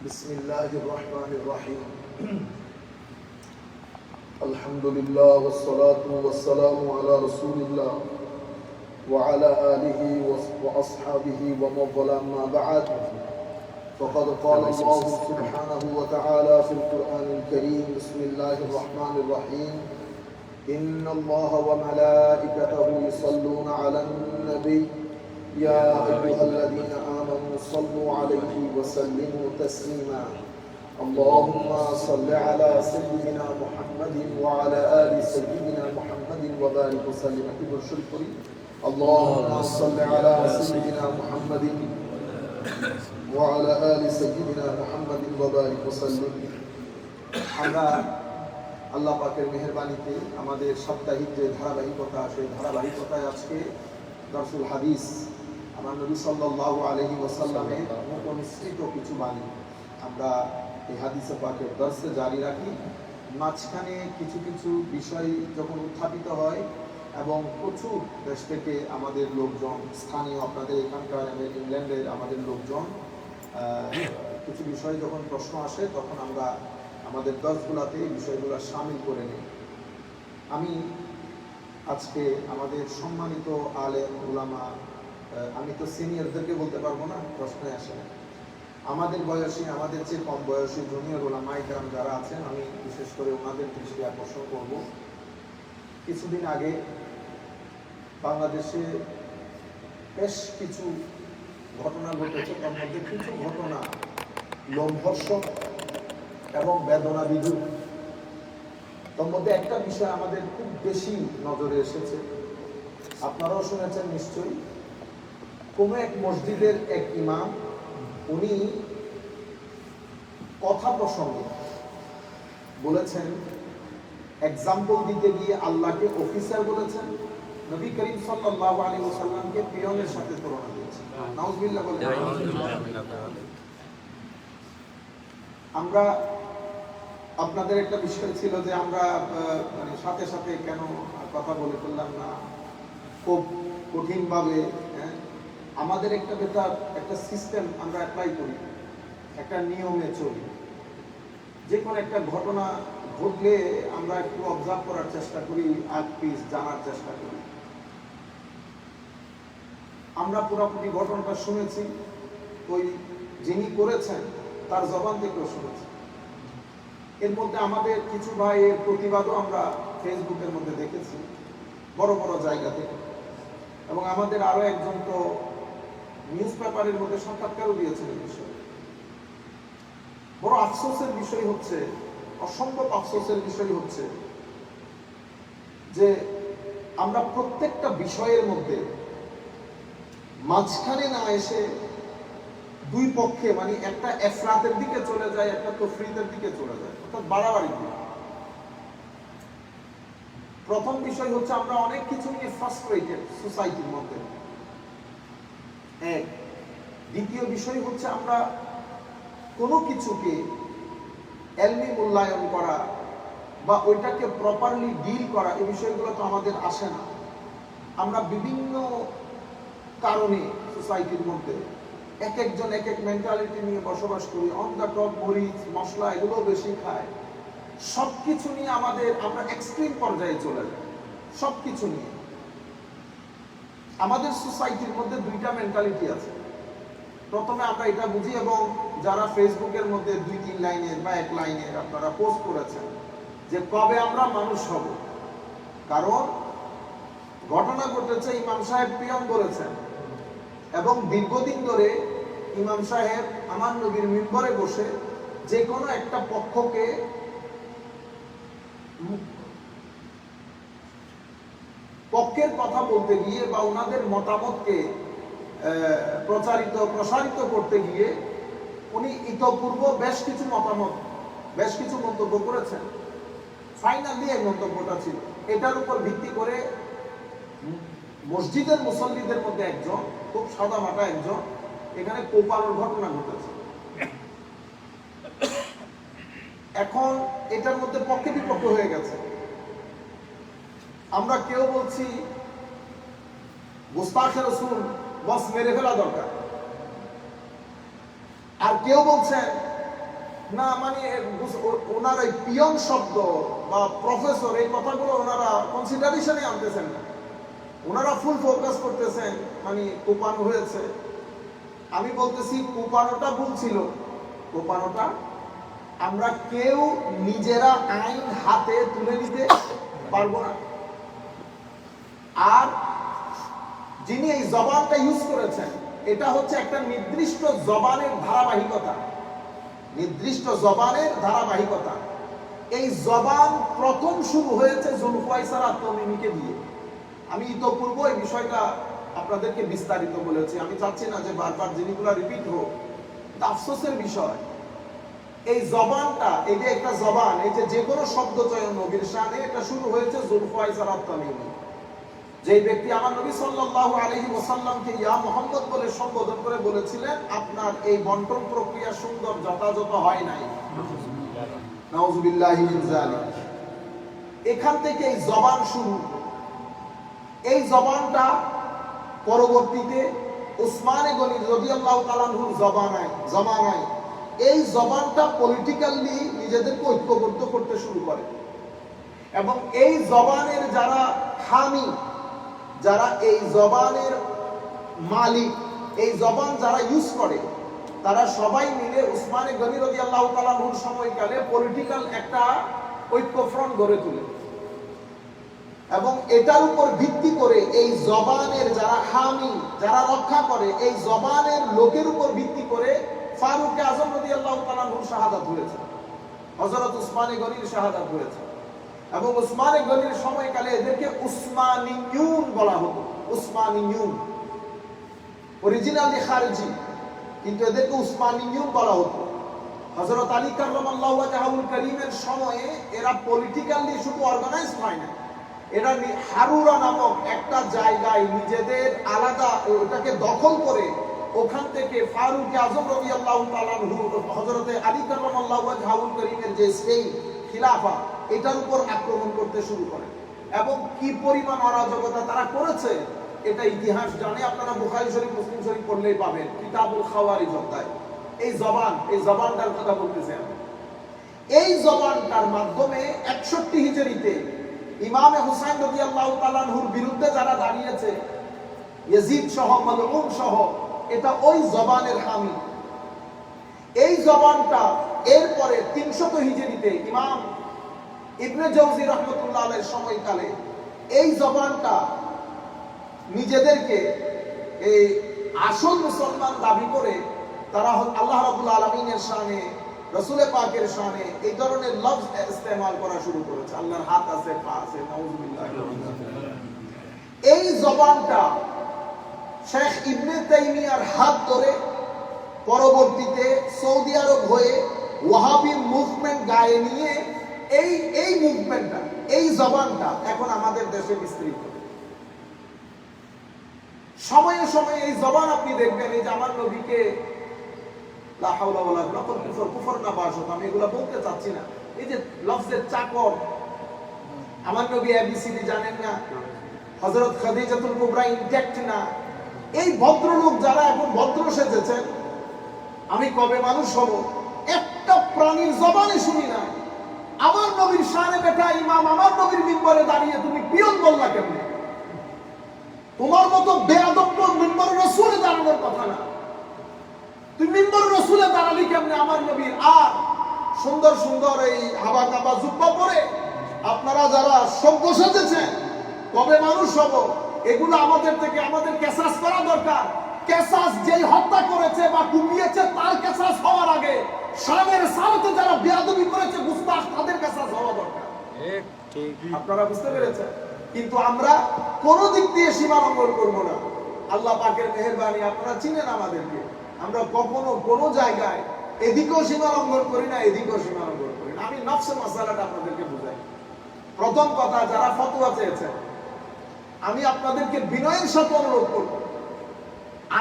بسم الله الرحمن الرحيم الحمد لله والصلاة والسلام على رسول الله وعلى آله وأصحابه ومن والاه أما بعد فقد قال الله سبحانه وتعالى في القرآن الكريم بسم الله الرحمن الرحيم إن الله وملائكته يصلون على النبي يا أيها الذين آمنوا صلوا عليه وسلموا تسليما اللهم صل على سيدنا محمد وعلى آل سيدنا محمد وبارك وسلم اللهم صل على سيدنا محمد وعلى آل سيدنا محمد وبارك وسلم আমরা আল্লাহ পাকের মেহেরবানিতে আমাদের সাপ্তাহিক যে ধারাবাহিকতা সেই ধারাবাহিকতায় আজকে দরসুল হাদিস আমার নবী সাল্লাল্লাহু আলাইহি ওয়াসাল্লামের মুখনিসৃত কিছু বাণী আমরা এই হাদিসে পাকের দর্শে জারি রাখি। মাঝখানে কিছু কিছু বিষয় যখন উত্থাপিত হয় এবং প্রচুর দেশ থেকে আমাদের লোকজন, স্থানীয় আপনাদের এখানকার ইংল্যান্ডের আমাদের লোকজন, কিছু বিষয় যখন প্রশ্ন আসে তখন আমরা আমাদের দর্শগুলোতে এই বিষয়গুলো শামিল করে নিই। আমি আজকে আমাদের সম্মানিত আলেম উলামা, আমি তো সিনিয়রদেরকে বলতে পারবো না, প্রশ্নে আসে না, আমাদের বয়সী, আমাদের চেয়ে কম বয়সী জুনিয়র ওলামা ইকরাম যারা আছেন, আমি বিশেষ করে ওনাদের দৃষ্টি আকর্ষণ করব। কিছুদিন আগে বাংলাদেশে বেশ কিছু ঘটনা ঘটেছে, তার মধ্যে কিছু ঘটনা লোমহর্ষক এবং বেদনা বিধুর। তার মধ্যে একটা বিষয় আমাদের খুব বেশি নজরে এসেছে, আপনারাও শুনেছেন নিশ্চয়ই। কোনো এক মসজিদের এক ইমাম, উনি কথা প্রসঙ্গে বলেছেন, এক্সাম্পল দিতে গিয়ে আল্লাহকে অফিসার বলেছেন, নবী করিম সাল্লাল্লাহু আলাইহি ওয়াসাল্লামকে পিয়নের সাথে তুলনা দিয়েছেন। নাউজুবিল্লাহ বলেন। আমরা আপনাদের একটা বিষয় ছিল যে আমরা মানে সাথে সাথে কেন কথা বলে ফেললাম না, খুব কঠিনভাবে। আমাদের একটা সিস্টেম আমরা অ্যাপ্লাই করি, একটা নিয়মে চলি। যে কোনো একটা ঘটনা ঘটলে আমরা একটু অবজার্ভ করার চেষ্টা করি, আগ পিছ জানার চেষ্টা করি। আমরা পুরোপুরি ঘটনাটা শুনেছি, ওই যিনি করেছেন তার জবান থেকেও শুনেছি। এর মধ্যে আমাদের কিছু ভাইয়ের প্রতিবাদও আমরা ফেসবুকের মধ্যে দেখেছি বড় বড় জায়গা থেকে, এবং আমাদের আরো একজন তো নিউজ পেপারের মধ্যে সাক্ষাৎকারও দিয়েছেন এই বিষয়ে। বড় আফসোসের বিষয় হচ্ছে, অসম্ভব আফসোসের বিষয় হচ্ছে যে আমরা প্রত্যেকটা বিষয়ের মধ্যে মাঝখানে না এসে দুই পক্ষে, মানে একটা এফরাতের দিকে চলে যায়, একটা তফরিতের দিকে চলে যায়, অর্থাৎ বাড়াবাড়ির দিকে। প্রথম বিষয় হচ্ছে আমরা অনেক কিছু নিয়ে ফ্রাস্ট্রেটেড সোসাইটির মধ্যে, এক। দ্বিতীয় বিষয় হচ্ছে আমরা কোনো কিছুকে এলমি মূল্যায়ন করা বা ওইটাকে প্রপারলি ডিল করা, এই বিষয়গুলো তো আমাদের আসে না। আমরা বিভিন্ন কারণে সোসাইটির মধ্যে এক একজন এক এক মেন্টালিটি নিয়ে বসবাস করি। অন দ্য টপ মরিচ মশলা এগুলো বেশি খায়, সবকিছু নিয়ে আমরা এক্সট্রিম পর্যায়ে চলে যাই। সবকিছু নিয়ে আমাদের সোসাইটির মধ্যে দুইটা মেন্টালিটি আছে। প্রথমে আমরা এটা বুঝি, এবং যারা ফেসবুকের মধ্যে 2-3 লাইনের বা 1 লাইনের আপনারা পোস্ট করেছেন যে কবে আমরা মানুষ হব। কারণ ঘটনা ঘটেছে, ইমাম সাহেব পিয়ন বলেছেন, এবং দীর্ঘদিন ধরে ইমাম সাহেব আমার নবীর মিম্বরে বসে যে কোনো একটা পক্ষকে পক্ষের কথা বলতে গিয়ে বা ওনাদের মতামতকে প্রসারিত করতে গিয়ে উনি ইতপূর্ব বেশ কিছু মন্তব্য করেছেন। ফাইনালি এই মন্তব্যটা ছিল, এটার উপর ভিত্তি করে মসজিদের মুসল্লিদের মধ্যে একজন, খুব সাদামাটা একজন, এখানে কোপানোর ঘটনা ঘটেছে। এখন এটার মধ্যে পক্ষে বিপক্ষ হয়ে গেছে। আমরা কেউ বলছি গোস্তাখে রাসূল বস মেরে ফেলা দরকার, আর কেউ বলছেন না মানে ওনার এই পিয়ন শব্দ বা প্রফেসর এই কথাগুলো ওনারা কনসিডারেশনে আনতেছেন না, ওনারা ফুল ফোকাস করতেছেন মানে কোপানো হয়েছে। আমি বলতেছি কোপানোটা ভুল ছিল। কোপানোটা আমরা কেউ নিজেরা আইন হাতে তুলে নিতে পারবো না। আর যিনি এই জবানটা ইউজ করেছেন এটা হচ্ছে একটা নির্দিষ্ট জবানের ধারাবাহিকতা, নির্দিষ্ট জবানের ধারাবাহিকতা। এই জবান প্রথম শুরু হয়েছে জুলফাইসার আত-তামিমিকে দিয়ে। আমি ইতোপূর্ব এই বিষয়টা আপনাদেরকে বিস্তারিত বলেছি, আমি চাচ্ছি না যে বারবার জিনিসগুলো রিপিট হোক। আফসোসের বিষয় এই জবানটা, এই যে একটা জবান, এই যে কোনো শব্দ চয়ন নবীর শানে, এটা শুরু হয়েছে জুলফাইসার আত-তামিমি, যে ব্যক্তি আমার নবী সাল্লাল্লাহু আলাইহি ওয়াসাল্লামকে ইয়া মুহাম্মদ বলে সম্বোধন করে বলেছিলেন আপনার এই বন্টন প্রক্রিয়া সুন্দর যথাযথ হয় নাই। নাউযুবিল্লাহি মিন যালিক। এখান থেকে এই জবান শুরু। এই জবানটা পরবর্তীতে উসমানে গনি রাদিয়াল্লাহু তাআলা আনহুর জমানায় এই জবানটা পলিটিক্যালি নিজেদেরকে ঐক্যবদ্ধ করতে শুরু করে, এবং এই জবানের যারা হামি, যারা এই জবানের মালিক, এই জবান যারা ইউজ করে, তারা সবাই মিলে উসমানে গনি রাদিয়াল্লাহু তাআলা আনহুর সময়কালে পলিটিক্যাল একটা ঐক্য ফ্রন্ট গড়ে তোলে। এবং এটার উপর ভিত্তি করে এই জবানের যারা হামি, যারা রক্ষা করে, এই জবানের লোকের উপর ভিত্তি করে ফারুক আজম রাদিয়াল্লাহু তাআলা আনহুর শাহাদাত হয়েছে, হযরত উসমানে গনির শাহাদাত হয়েছে। এবং উসমানে গনির সময়কালে এদেরকে উসমানিয়ুন বলা হতো। উসমানিয়ুন অরিজিনালি খারিজি, কিন্তু এদেরকে উসমানিয়ুন বলা হতো। হযরত আলী কাররামাল্লাহু ওয়াজহুল কারীমের সময়ে এরা পলিটিক্যালি শুধু অর্গানাইজড হয় না, এরা হারুরা নামক একটা জায়গায় নিজেদের আলাদা ওটাকে দখল করে ওখান থেকে ফারুক আজম রাদিয়াল্লাহু তাআলা আনহু, হযরত আলী কাররামাল্লাহু ওয়াজহুল কারীমের যে সেই খিলাফা, এটার উপর আক্রমণ করতে শুরু করে। এবং কি পরিমাণ অরাজকতা তারা করেছে এটা ইতিহাস জানে। আপনারা বুখারী শরীফ, মুসলিম শরীফ পড়লেই পাবেন, কিতাবুল খাওয়ারিজ অধ্যায়। এই জবানটার কথা বলতেছেন। এই জবানটার মাধ্যমে 61 হিজরিতে ইমামে হুসাইন রাদিয়াল্লাহু তাআলা আনহুর বিরুদ্ধে যারা দাঁড়িয়েছে, ইয়াজিদ সহ, মালউন সহ, এটা ওই জবানের হামি। এই জবানটা এরপরে 300 হিজরিতে ইমাম ইবনে জাওজি রাহমাতুল্লাহ আলাইহির সময়কালে এই জবানটা নিজেদেরকে এই আসল মুসলমান দাবি করে তারা আল্লাহ রাব্বুল আলামিনের শানে, রাসূল পাকের শানে এই ধরনের লফজ ইস্তেমাল করা শুরু করেছে। আল্লাহর হাত আছে, পা আছে, নাউযুবিল্লাহ। এই জবানটা শেখ ইবনে তাইমিয়ার হাত ধরে পরবর্তীতে সৌদি আরব হয়ে ওয়াহাবি মুভমেন্ট গায়ে নিয়ে এই মুভমেন্টটা, এই জবানটা এখন আমাদের দেশে বিস্তৃত। সময়ে সময়ে এই জবান আপনি দেখবেন, এই যে আমার নবীকে লা হাওলা ওয়ালা কুওয়াতা কুফর না বাসত, আমি এগুলা বলতে চাচ্ছি না। এই যে লফজের চাকর, আমার নবী এবিসিডি জানেন না, হযরত খাদিজাতুল কুবরা ইনট্যাক্ট না, এই ভদ্রলোক যারা এখন ভদ্র সেজেছেন, আমি কবে মানুষ হব একটা প্রাণীর জবানে শুনি না। আমার নবীর শানে বেটা ইমাম আমার নবীর মিম্বরে দাঁড়িয়ে তুমি পিয়ন বললা কেমনে? তোমার মতো বেয়াদব মিম্বর রাসূলে দাঁড়ানোর কথা না, তুমি মিম্বর রাসূলে দাঁড়ালি কেমনে আমার নবীর? আর সুন্দর সুন্দর এই হাবা কাবা জুব্বা পরে আপনারা যারা সভ্য সেজেছেন, কবে মানুষ হব? এগুলো আমাদের থেকে আমাদের কেসাস করা দরকার। কেসাস যেই হত্যা করেছে বা কুপিয়েছে তার কেসাস হওয়ার আগে শানের সালতে যারা বেয়াদবি করেছে গুস্তাখ, তাদের কেসাস হওয়া দরকার। আপনারা বুঝতে পেরেছেন? কিন্তু আমরা কোন দিক দিয়ে সীমা লঙ্ঘন করব না। আল্লাহ পাকের মেহেরবানি, আপনারা চিনেন আমাদেরকে, আমরা কখনো কোনো জায়গায় এদিকেও সীমা লঙ্ঘন করি না, এদিকেও সীমা লঙ্ঘন করি না। আমি নফসে মাসালাটা আপনাদেরকে বুঝাই। প্রথম কথা, যারা ফতোয়া চেয়েছেন, আমি আপনাদেরকে বিনয়ের সাথে অনুরোধ করব,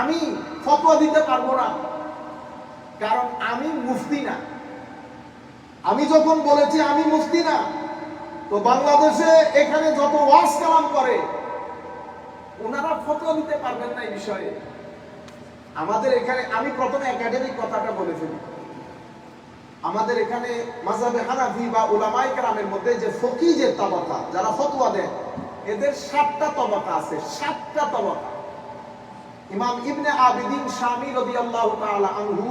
আমি ফতোয়া দিতে পারবো না, কারণ আমি মুফতি না। আমি যখন বলেছি আমি মুফতি না, তো বাংলাদেশে এখানে যত ওয়াজ কালাম করে ওনারা ফতোয়া দিতে পারবেন না এই বিষয়ে। আমাদের এখানে, আমি প্রথমে একাডেমিক কথাটা বলেছিলাম, আমাদের এখানে মাযহাবে হানাফি বা উলামায়ে কেরামের মধ্যে যে ফকিহ যে তবাকা যারা ফতোয়া দেন, এদের 7টা তবাকা আছে, 7টা তবাকা। ইমাম ইবনে আবিদিন শামী রাদিয়াল্লাহু তাআলা আনহু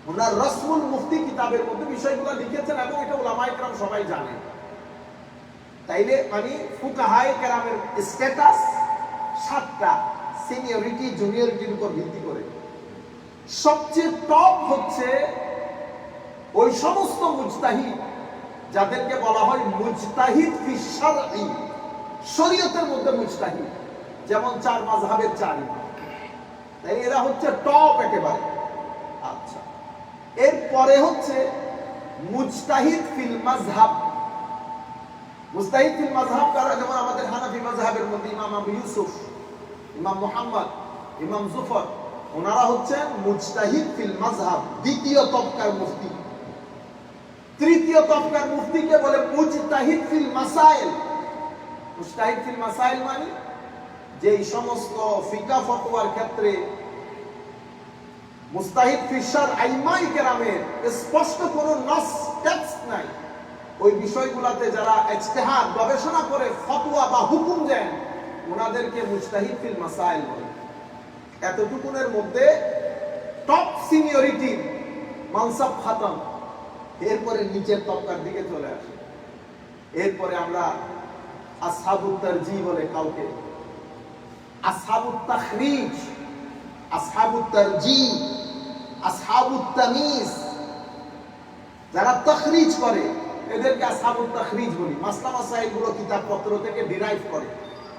ওনার রাসমুল মুফতি কিতাবের মধ্যে বিষয়গুলো লিখেছেন এবং এটা উলামায়ে কেরাম সবাই জানেন। তাইলে মানে ফুকাহায়ে কেরামের স্ট্যাটাস 7টা, সিনিয়রিটি জুনিয়রিটির উপর ভিত্তি করে। সবচেয়ে টপ হচ্ছে ওই সমস্ত মুজতাহিদ যাদেরকে বলা হয় মুজতাহিদ ফি শারঈ, শরীয়তের মধ্যে মুজতাহিদ, যেমন 4 মাযহাবের 4 ইমাম। তাই এরা হচ্ছে টপ একেবারে। আচ্ছা, এরপরে হচ্ছে মুজতাহিদ ফিল মাযহাব। মুজতাহিদ ফিল মাযহাব কারা? যেমন আমাদের হানাফি মাযহাবের মধ্যে ইমাম আবু ইউসুফ, ইমাম মুহাম্মদ, ইমাম জুফর, ওনারা হচ্ছেন মুজতাহিদ ফিল মাযহাব, দ্বিতীয় তবকার মুফতি। তৃতীয় তবকার মুফতিকে বলে মুজতাহিদ ফিল মাসাইল। মুজতাহিদ ফিল মাসাইল মানে যে এই সমস্ত ফিকহ ফতোয়ার ক্ষেত্রে মুজতাহিদ ফি শারঈ ইমাম কেরামের স্পষ্ট কোনো নাস টেক্সট নাই, ওই বিষয়গুলোতে যারা ইজতিহাদ গবেষণা করে ফতোয়া বা হুকুম দেন, ওনাদেরকে মুজতাহিদ ফিল মাসাইল বলে। এতটুকুনের মধ্যে টপ সিনিয়রিটি মানসাব খাতম। এরপরে নিচের তবকার দিকে চলে আসে। এরপরে আমরা আসহাবুত তারজি বলে কাউকে, আসহাবুত তাখরিজ, আসহাবুত তারজি, আসহাবুত তামিজ, যারা তাখরিজ করে এদেরকে আসহাবুত তাখরিজ বলি। মাসলা মাসাইলগুলো কিতাবপত্র থেকে ডিরাইভ করে,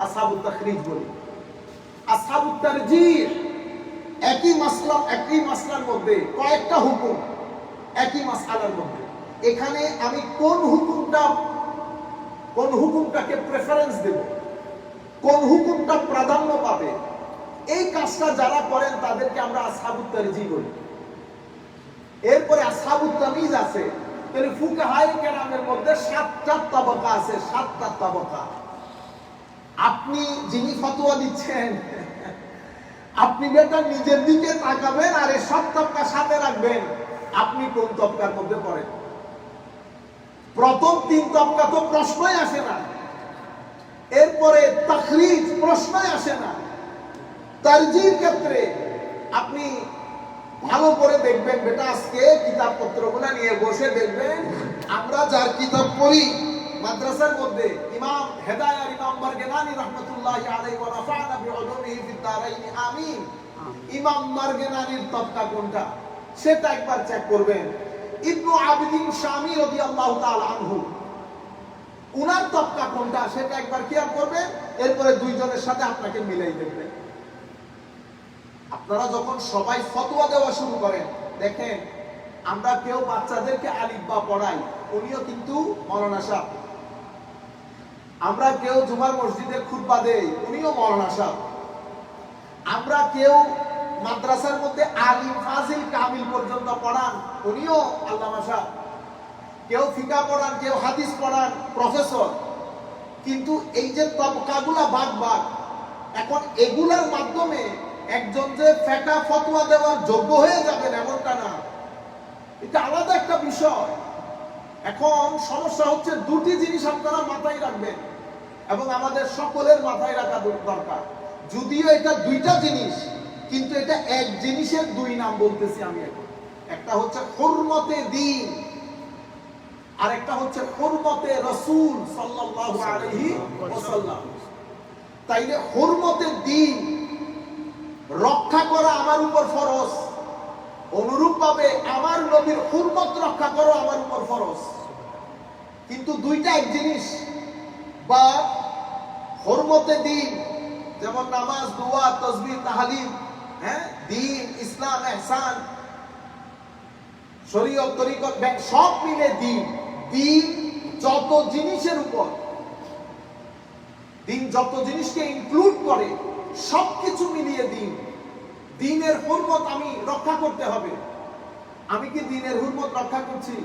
আসহাবুত তাখরিজ বলি। আসহাবুত তারজিহ একই মাসলার মধ্যে কয়েকটা হুকুম, একই মাসআলার মধ্যে, এখানে আমি কোন হুকুমটাকে প্রেফারেন্স দেব, কোন হুকুমটা প্রাধান্য পাবে, এই কাজটা যারা করেন তাদেরকে আমরা আসহাবুত তারজিহ বলি। এরপরে আসহাবুত তামিজ আছে। তাহলে ফুকাহায়ে কেরামের মধ্যে 7টা তবকা আছে, 7টা তবকা। আপনি যিনি ফতোয়া দিচ্ছেন, আপনি বেটা নিজের দিকে তাকাবেন আর এই সব তবকা সাথে রাখবেন, আপনি কোন তবকার মধ্যে পড়েন। প্রথম 3 তবকা তো প্রশ্নই আসে না, এরপরে তাখরিজ প্রশ্নই আসে না। তারজির ক্ষেত্রে আপনি ভালো করে দেখবেন বেটা, আজকে কিতাবপত্রগুলো নিয়ে বসে দেখবেন, আমরা যার কিতাব পড়ি মাদ্রাসার মধ্যে ইমাম হেদায়ার ইমাম মারগেনানি রাহমাতুল্লাহি আলাইহি ওয়া রাফা'না বিউলুমিহি ফিদ দারাইন আমিন, ইমাম মারগেনানির তবকা কোনটা সেটা একবার চেক করবেন। ইবনু আবিদিন শামী রাদিয়াল্লাহু তাআলা আনহু, উনার তবকা কোনটা সেটা একবার খেয়াল করবেন। এরপরে দুইজনের সাথে আপনাকে মিলাই দেখবেন। আপনারা যখন সবাই ফতোয়া দেওয়া শুরু করেন, দেখেন আমরা কেউ বাচ্চাদেরকে আলিফ বা পড়াই, উনিও কিন্তু মাওলানা সাহেব। আমরা কেউ জুমার মসজিদের খুতবা দেই, উনিও মাওলানা সাহেব। আমরা কেউ মাদ্রাসার মধ্যে আলিম ফাজিল কামিল পর্যন্ত পড়ান, উনিও আল্লামা সাহেব। কেউ ফিকা পড়ান, কেউ হাদিস পড়ান, প্রফেসর। কিন্তু এই যে তবকাগুলা ভাগ ভাগ, এখন এগুলার মাধ্যমে একজন যে ফেকা ফতোয়া দেওয়ার যোগ্য হয়ে যাবেন এমনটা না, এটা আলাদা একটা বিষয়। এখন সমস্যা হচ্ছে দুটি জিনিস আপনারা মাথায় রাখবেন এবং আমাদের সকলের মাথায় রাখা দরকার। যদিও এটা দুইটা জিনিস, কিন্তু এটা এক জিনিসের 2 নাম বলতেছি আমি এখন। একটা হচ্ছে হুরমতে দ্বীন, আর একটা হচ্ছে হুরমতে রাসূল সাল্লাল্লাহু আলাইহি ওয়াসাল্লাম। তাইলে হুরমতে দ্বীন রক্ষা করা আমার উপর ফরজ, অনুরূপভাবে আমার নবীর হুরমত রক্ষা করা আমার উপর ফরজ। কিন্তু দুইটা এক জিনিস। বা হুরমতে দ্বীন যেমন নামাজ, দোয়া, তাসবিহ, তাহলিল, দ্বীন, ইসলাম, ইহসান, শরীয়ত, তরিকত, সব মিলে দ্বীন। দ্বীন যত জিনিসের উপর, দ্বীন যত জিনিসকে ইনক্লুড করে, সবকিছু মিলিয়ে দ্বীন। দ্বীনের হুরমত আমি রক্ষা করতে হবে। আমি কি দ্বীনের হুরমত রক্ষা করছি?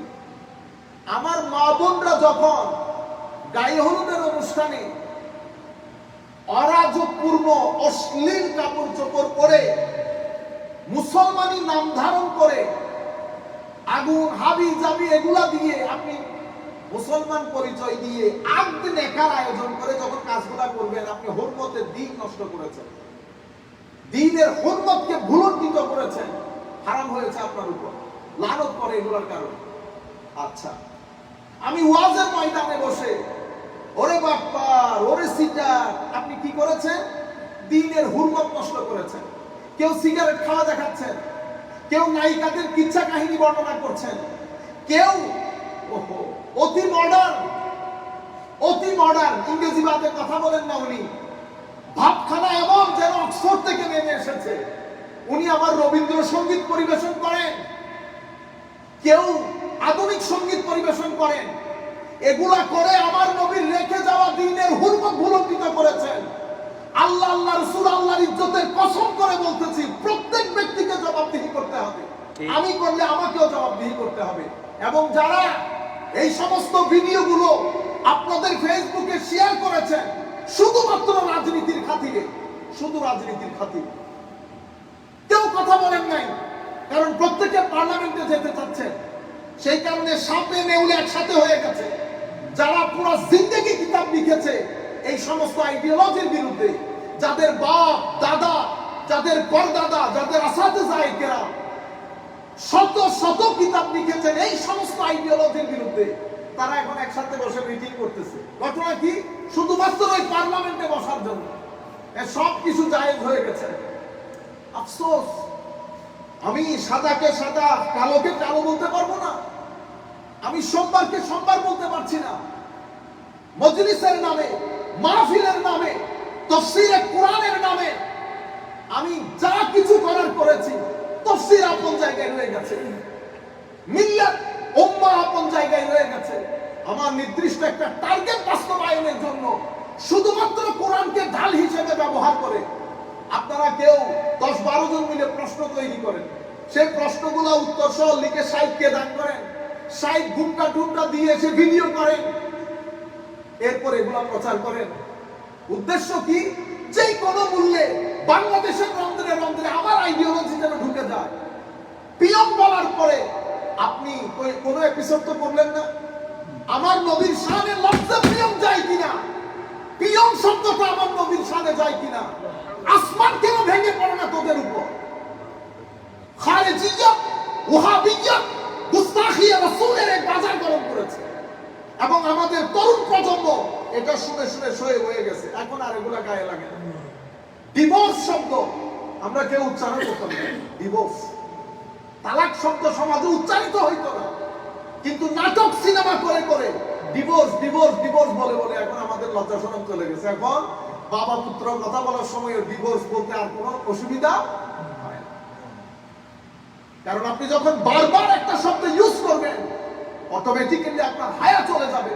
আমার মা বোনরা যখন গায়ে হলুদের অনুষ্ঠানে অরাজকপূর্ণ অশ্লীল কাপড় চোপড় পরে মুসলমানি নাম ধারণ করে আগুন, হাবি জাবি এগুলা দিয়ে আপনি মুসলমান পরিচয় দিয়ে আব্দ নেকার আয়োজন করে যখন কাজগুলা করবেন, আপনি হুরমতের দিন নষ্ট করেছেন, দ্বীনের হুরমতকে ভুলণ্ঠিত করেছেন, হারাম হয়েছে আপনার উপর, লানত করে এগুলোর কারণে। আচ্ছা, আমি ওয়াজের ময়দানে বসে ওরে বাপ্পার, ওরে সিটার, আপনি কি করেছেন? দ্বীনের হুরমত নষ্ট করেছেন। কেউ সিগারেট খাওয়া দেখাচ্ছেন, কেউ নায়িকাদের কিচ্ছা কাহিনী বর্ণনা করছেন, কেউ অতি মডার্ন ইংরেজি বাদে কথা বলেন না উনি, ভাবখানা এমন যেন অক্সফোর্ড থেকে নেমে এসেছে। উনি আবার রবীন্দ্রসঙ্গীত পরিবেশন করেন, কেউ আধুনিক সঙ্গীত পরিবেশন করেন। এগুলা করে আমার নবীর রেখে যাওয়া দ্বীনের হুরমত ভুলণ্ঠিত করেছেন। আল্লাহ, আল্লাহ রাসূল, আল্লাহর ইজ্জতের কসম করে বলতেছি, প্রত্যেক ব্যক্তিকে জবাবদিহি করতে হবে। আমি করলে আমাকেও জবাবদিহি করতে হবে। এবং যারা এই সমস্ত ভিডিওগুলো আপনাদের ফেসবুকে শেয়ার করেছেন শুধুমাত্র রাজনীতির খাতিরে, শুধু রাজনীতির খাতিরে, কেউ কথা বলেন নাই, কারণ প্রত্যেকে পার্লামেন্টে যেতে চাচ্ছেন, সেই কারণে সাপে নেউলে একসাথে হয়ে গেছে। যারা পুরো জিন্দেগি কিতাব লিখেছে এই সমস্ত আইডিওলজির বিরুদ্ধে, যাদের বাপ দাদা, যাদের পরদাদা, যাদের আসাতেজায়ে কেরাম শত শত কিতাব লিখেছেন এই সমস্ত আইডিওলজির বিরুদ্ধে, তারা এখন একসাথে বসে মিটিং করতেছে। ঘটনা কি? শুধুমাত্র ওই পার্লামেন্টে বসার জন্য। সব কিছু জায়েজ হয়ে গেছে। আফসোস, আমি সাদাকে সাদা, কালোকে কালো বলতে পারবো না, আমি সোমবারকে সোমবার বলতে পারছি না। মজলিসের নামে, মাহফিলের নামে, তাফসীরে কোরআনের নামে আমি যা কিছু করার করেছি, তাফসীর আপন জায়গায় রয়ে গেছে, মিল্লাত উম্মাহ আপন জায়গায় রয়ে গেছে। আমার নির্দিষ্ট একটা টার্গেট বাস্তবায়নের জন্য শুধুমাত্র কোরআনকে ঢাল হিসেবে ব্যবহার করে আপনারা কেউ 10-12 জন মিলে প্রশ্ন তৈরি করেন, সেই প্রশ্নগুলো উত্তর সহ লিখে সাইটকে দান করেন, সাইট ঘুমটা দিয়ে এসে ভিডিও করেন, এরপর এগুলা প্রচার করেন। উদ্দেশ্য কি? যে কোনো মূল্যে বাংলাদেশের রন্ধ্রে রন্ধ্রে আমার আইডিওলজি যেন ঢুকে যায়। পিয়ন বলার পরে আপনি কোন এপিসোড তো করলেন না, আমার নবীর শানে লফজে পিয়ন যায় কিনা, পিয়ন শব্দটা আমার নবীর শানে যায় কিনা, আসমান কেন ভেঙে পড়ে না তোদের উপর? খারেজিয়া, ওয়াহাবিয়া, গুস্তাখিয়া রাসূলের এক বাজার গরম করেছে এবং আমাদের তরুণ প্রজন্ম এটা শুনে শুনে সয়ে হয়ে গেছে। এখন আর এগুলা গায়ে লাগে না। ডিভোর্স শব্দ আমরা কেউ উচ্চারণ করতাম না, ডিভোর্স, তালাক শব্দ সমাজে উচ্চারিত হইতো না, কিন্তু নাটক সিনেমা করে করে ডিভোর্স ডিভোর্স ডিভোর্স বলে বলে এখন আমাদের লজ্জা শরম চলে গেছে। এখন বাবা পুত্র কথা বলার সময় ডিভোর্স বলতে আর কোনো অসুবিধা হয় না, কারণ আপনি যখন বারবার একটা শব্দ ইউজ করবেন অটোমেটিক্যালি আপনার হায়া চলে যাবে।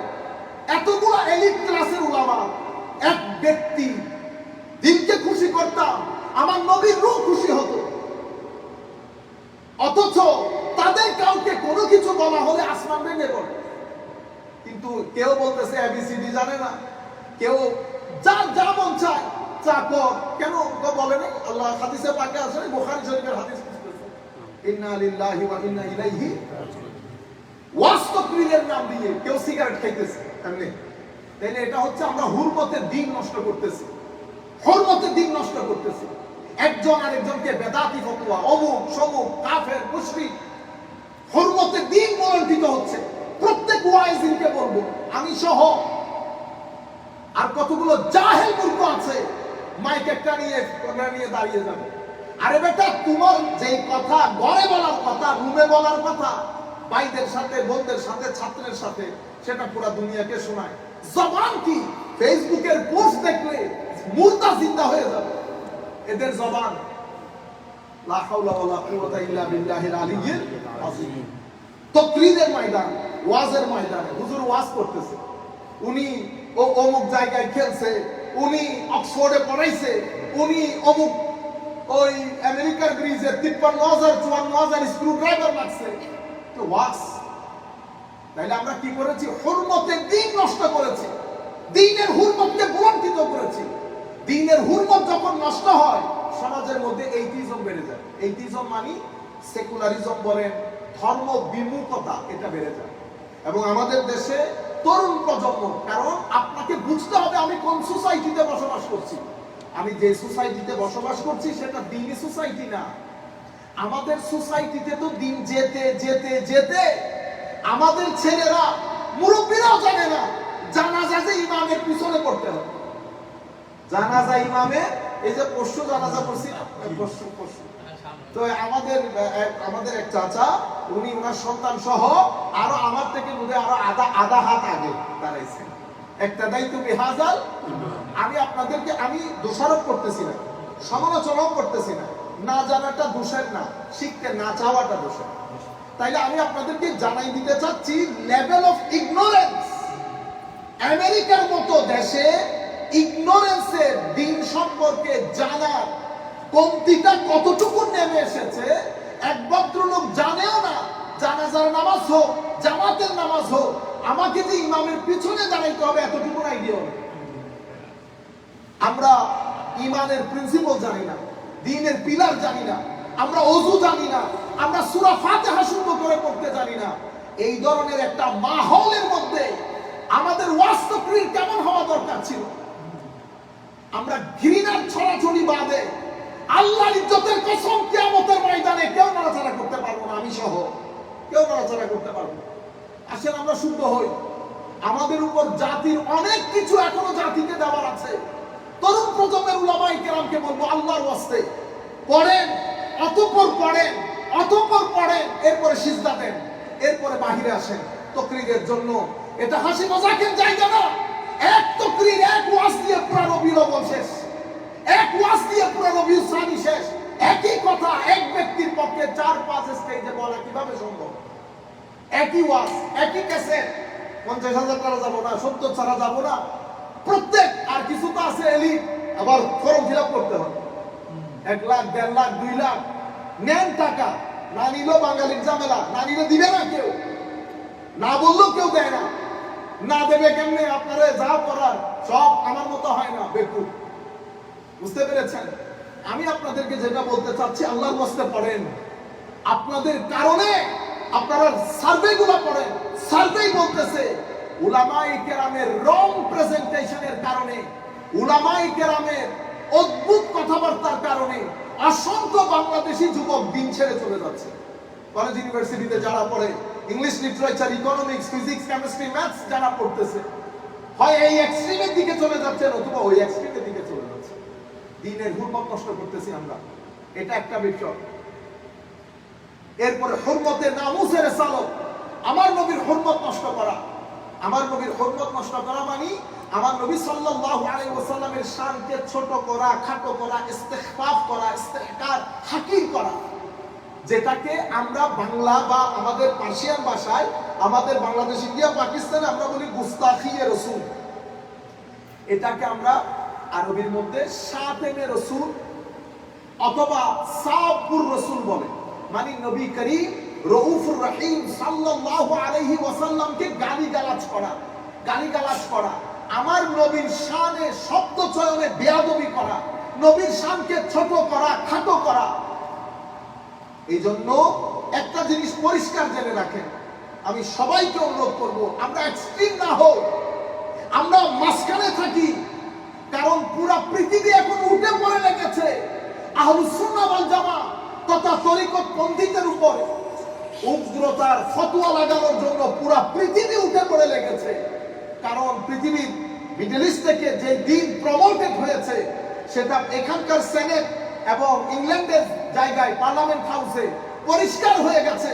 এতগুলো এলিট ক্লাসের উলামা, এক ব্যক্তি দিনকে খুশি করতাম, আমার নবীর রূহ খুশি হতো, অথচ তাদের কাউকে কোনো কিছু বলা হলে আসমান ভেঙে পড়ে। কিন্তু কেউ বলতেছে এবিসিডি জানে না, কেউ যার যা মন চায় তা কর, কেন বলে নাই? আল্লাহ হাদিসে পাকে আছে, বুখারী শরীফের হাদিস, ইন্না লিল্লাহি ওয়া ইন্না ইলাইহি রাজিউন। ওয়াস্তকরিলের নাম দিয়ে কেউ সিগারেট খাইতেছে, এমনি তাইলে এটা হচ্ছে আমরা হুরমতের দিন নষ্ট করতেছি, হুরমতের দিন নষ্ট করতেছি। একজন আরেকজনকে বেদাতি ফতোয়া, অমুক সমুক, কাফের, মুশরিক, হুরমতের দিন বলণ্ঠিত হচ্ছে। প্রত্যেক ওয়াইজিনকে বলবো, আমি সহ আর কতগুলো জাহেল মূর্খ আছে মাইক একটা নিয়ে দাঁড়িয়ে যাবে, আরে বেটা তোমার যেই কথা ঘরে বলার কথা, রুমে বলার কথা, ভাইদের সাথে, বোনদের সাথে, ছাত্রের সাথে, সেটা পুরো দুনিয়াকে শোনায়। জবান কি? ফেসবুকের পোস্ট দেখলে মুর্দা জিন্দা হয়ে যাবে এদের জবান। লা হাওলা ওয়ালা কুওয়াতা ইল্লা বিল্লাহিল আলিয়্যিল আযীম। তাকরীরের ময়দান, ওয়াজের ময়দানে হুজুর ওয়াজ করতেছে, উনি অমুক জায়গায় খেলছে, উনি অক্সফোর্ডে পড়াইছে, উনি অমুক ওই আমেরিকার ব্রিজে 53,000-54,000 স্ক্রু ড্রাইভার লাগছে, তো ওয়াজ। তাইলে আমরা কি করেছি? হুরমতের দিন নষ্ট করেছি, দ্বীনের হুরমতকে বঞ্চিত করেছি। দ্বীনের হুরমত যখন নষ্ট হয় সমাজের মধ্যে এইটিজম বেড়ে যায়। এইটিজম মানে সেকুলারিজম বলেন, ধর্ম বিমুখতা এটা বেড়ে যায়। এবং আমাদের দেশে তরুণ প্রজন্ম, কারণ আপনাকে বুঝতে হবে আমি কোন সোসাইটিতে বসবাস করছি। আমি যে সোসাইটিতে বসবাস করছি সেটা দিনী সোসাইটি না। আমাদের সোসাইটিতে তো দিন যেতে যেতে যেতে আমাদের ছেলেরা, মুরব্বীরাও জানে না জানাজা যে ইমামের পিছনে পড়তে হবে। জানাজা ইমামের, এই যে পরশু জানাজা পড়ছি না, পরশু তো আমাদের এক চাচা, উনি ওনার সন্তান সহ আরো আমার থেকে বোধহয় আরো আধা হাত আগে দাঁড়াইছেন। একটা দায়িত্ব বেহাজাল। আমি আপনাদেরকে আমি দোষারোপ করতেছি না, সমালোচনাও করতেছি না। না জানাটা দোষের না, শিখতে না চাওয়াটা দোষের। তাইলে আমি আপনাদেরকে জানাই দিতে চাচ্ছি লেভেল অফ ইগনোরেন্স। আমেরিকার মতো দেশে ইগনোরেন্সের দিন সম্পর্কে জানার কমতিটা কতটুকু নেমে এসেছে। এক ভদ্রলোক জানেও না জানাজার নামাজ হোক, জামাতের নামাজ হোক, আমাকে যে ইমামের পিছনে দাঁড়াইতে হবে এতটুকু আইডিয়া নেই। আমরা ইমানের প্রিন্সিপাল জানি না, দ্বীনের পিলার জানি না, আমরা ওযু জানি না, আমরা সূরা ফাতিহা সুন্দর করে পড়তে জানি না। এই ধরনের একটা মাহৌলের মধ্যে আমাদের ওয়াজ তাকরীর কেমন হওয়া দরকার ছিল। আমরা ঘৃণার ছড়াছড়ি বাদে আল্লাহর ইজ্জতের কসম কিয়ামতের ময়দানে কেউ নড়াচড়া করতে পারবো না, আমি সহ কেউ নড়াচড়া করতে পারবো না। আসেন আমরা শুদ্ধ হই। আমাদের উপর জাতির অনেক কিছু এখনো জাতিকে দেওয়ার আছে। তরুণ প্রজন্মের উলামায়ে কেরামকে বলবো আল্লাহর ওয়াস্তে পড়েন, অতঃপর পড়েন, অতঃপর পড়েন, এরপরে সিজদা দেন, এরপরে বাহিরে আসেন তাকরীরের জন্য। এটা হাসি মজাকের জায়গা না। এক তাকরীর, এক ওয়াজ দিয়ে পুরো রবিউল আউয়াল শেষ, এক ওয়াজ দিয়ে পুরো রবিউল সানি শেষ। একই কথা এক ব্যক্তির পক্ষে 4-5 স্টেজে বলা কিভাবে সম্ভব? একই ওয়াজ, একই ক্যাসেট, 50,000 টাকা যাবো না, 70 ছাড়া যাবো না। প্রত্যেক আর কিছু তো আছে এলি, আবার ফর্ম ফিল আপ করতে হবে। 1 লাখ, 1.5 লাখ, 2 লাখ নেন টাকা। না নিলেও বাঙালির ঝামেলা, না নিলে দিবে না কেউ, না বললেও কেউ দেয় না। না দেবে কেমনে? আপনারা যা করার সব আমার মতো হয় না, বেকুব। বুঝতে পেরেছেন? আমি আপনাদেরকে যেটা বলতে চাচ্ছি, আল্লাহর ওয়াস্তে পড়েন। আপনাদের কারণে আপনারা সার্ভেগুলো পড়েন, সার্ভে বলতেছে উলামায়ে কেরামের রং প্রেজেন্টেশনের কারণে, উলামায়ে কেরামের অদ্ভুত কথাবার্তার কারণে অসংখ্য বাংলাদেশি যুবক দিন ছেড়ে চলে যাচ্ছে। কলেজ ইউনিভার্সিটিতে যারা পড়ে, English literature, economics, physics, chemistry, maths যারা পড়তেছে, হয় এই এক্সট্রিমের দিকে চলে যাচ্ছে অথবা ওই এক্সট্রিমের দিকে চলে যাচ্ছে। দ্বীনের হুরমত নষ্ট করতেছি আমরা, এটা একটা বিষয়। এরপরে হুরমতের নামুসের সালত, আমার নবীর হুরমত নষ্ট করা। আমার নবীর হুরমত নষ্ট করা মানে আমার নবী সাল্লাল্লাহু আলাইহি ওয়াসাল্লামের শানকে ছোট করা, খাটো করা, ইস্তিখফাফ করা, ইস্তিহকার, হাকির করা। যেটাকে আমরা বাংলা বা আমাদের পার্সিয়ান ভাষায়, আমাদের বাংলাদেশ, ইন্ডিয়া, পাকিস্তানে আমরা বলি গুস্তাখিয়ে রাসূল। এটাকে আমরা আরবির মধ্যে শাতেমে রাসূল অথবা সাবুর রাসূল বলে। মানে নবী করিম রউফুর রহিম সাল্লাল্লাহু আলাইহি ওয়াসাল্লামকে গালিগালাজ করা, গালিগালাজ করা, আমার নবীর শানে শব্দ চয়নে বেয়াদবি করা, নবীর শানকে ছোট করা, খাটো করা। এই জন্য একটা জিনিস পরিষ্কার জেনে রাখেন, আমি সবাইকে অনুরোধ করব, আমরা এক্সট্রিম না হই, আমরা মাঝখানে থাকি। কারণ পুরা পৃথিবী এখন উঠে পড়ে লেগেছে আহলুস সুন্নাহ ওয়াল জামাত তথা তরিকত পন্থীদের উপর উগ্রতার ফতোয়া লাগানোর জন্য পুরা পৃথিবী উঠে পড়ে লেগেছে। কারণ পৃথিবীর মিডল ইস্ট থেকে যে দিন প্রমোটেড হয়েছে, সেটা এখানকার সেনেট এবং ইংল্যান্ডের জায়গায় পার্লামেন্ট হাউসে পরিষ্কার হয়ে গেছে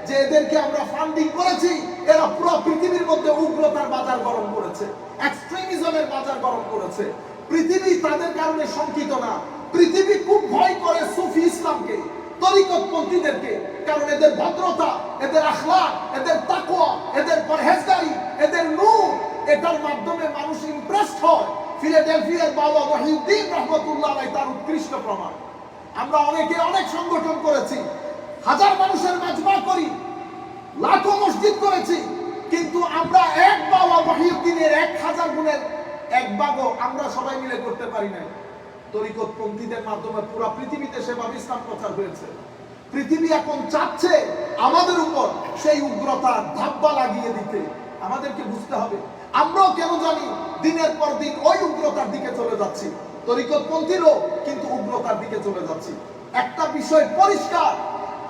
যে এদেরকে আমরা ফান্ডিং করেছি। এরা পুরো পৃথিবীর মধ্যে উগ্রতার বাজার গরম করেছে, এক্সট্রিমিজমের বাজার গরম করেছে। পৃথিবী তাদের কারণে শঙ্কিত না, পৃথিবী খুব ভয় করে সুফি ইসলামকে, তরিকতপন্থীদেরকে। কারণ এদের ভদ্রতা, এদের আখলাক, এদের তাকওয়া, এদের পরহেজগারি, এদের নূর, এটার মাধ্যমে মানুষ ইমপ্রেসড হয়। ফিলাডেলফিয়ার বাবা ওয়াহিউদ্দিন রাহমাতুল্লাহ আলাইহি তার উৎকৃষ্ট প্রমাণ। আমরা অনেকে অনেক সংগঠন করেছি, হাজার মানুষের মাজমা করি, লাখো মসজিদ করেছি, কিন্তু আমরা এক বাবা ওয়াহিউদ্দিনের 1000 গুণের এক ভাগও আমরা সবাই মিলে করতে পারি নাই। তরিকতপন্থীদের মাধ্যমে পুরো পৃথিবীতে সেভাবে ইসলাম প্রচার হয়েছে। পৃথিবী এখন চাচ্ছে আমাদের উপর সেই উগ্রতার ধাব্বা লাগিয়ে দিতে। আমাদেরকে বুঝতে হবে আমরাও কেন জানি দিনের পর দিন ওই উগ্রতার দিকে চলে যাচ্ছি। তরিকতপন্থীরও কিন্তু উগ্রতার দিকে চলে যাচ্ছি। একটা বিষয় পরিষ্কার,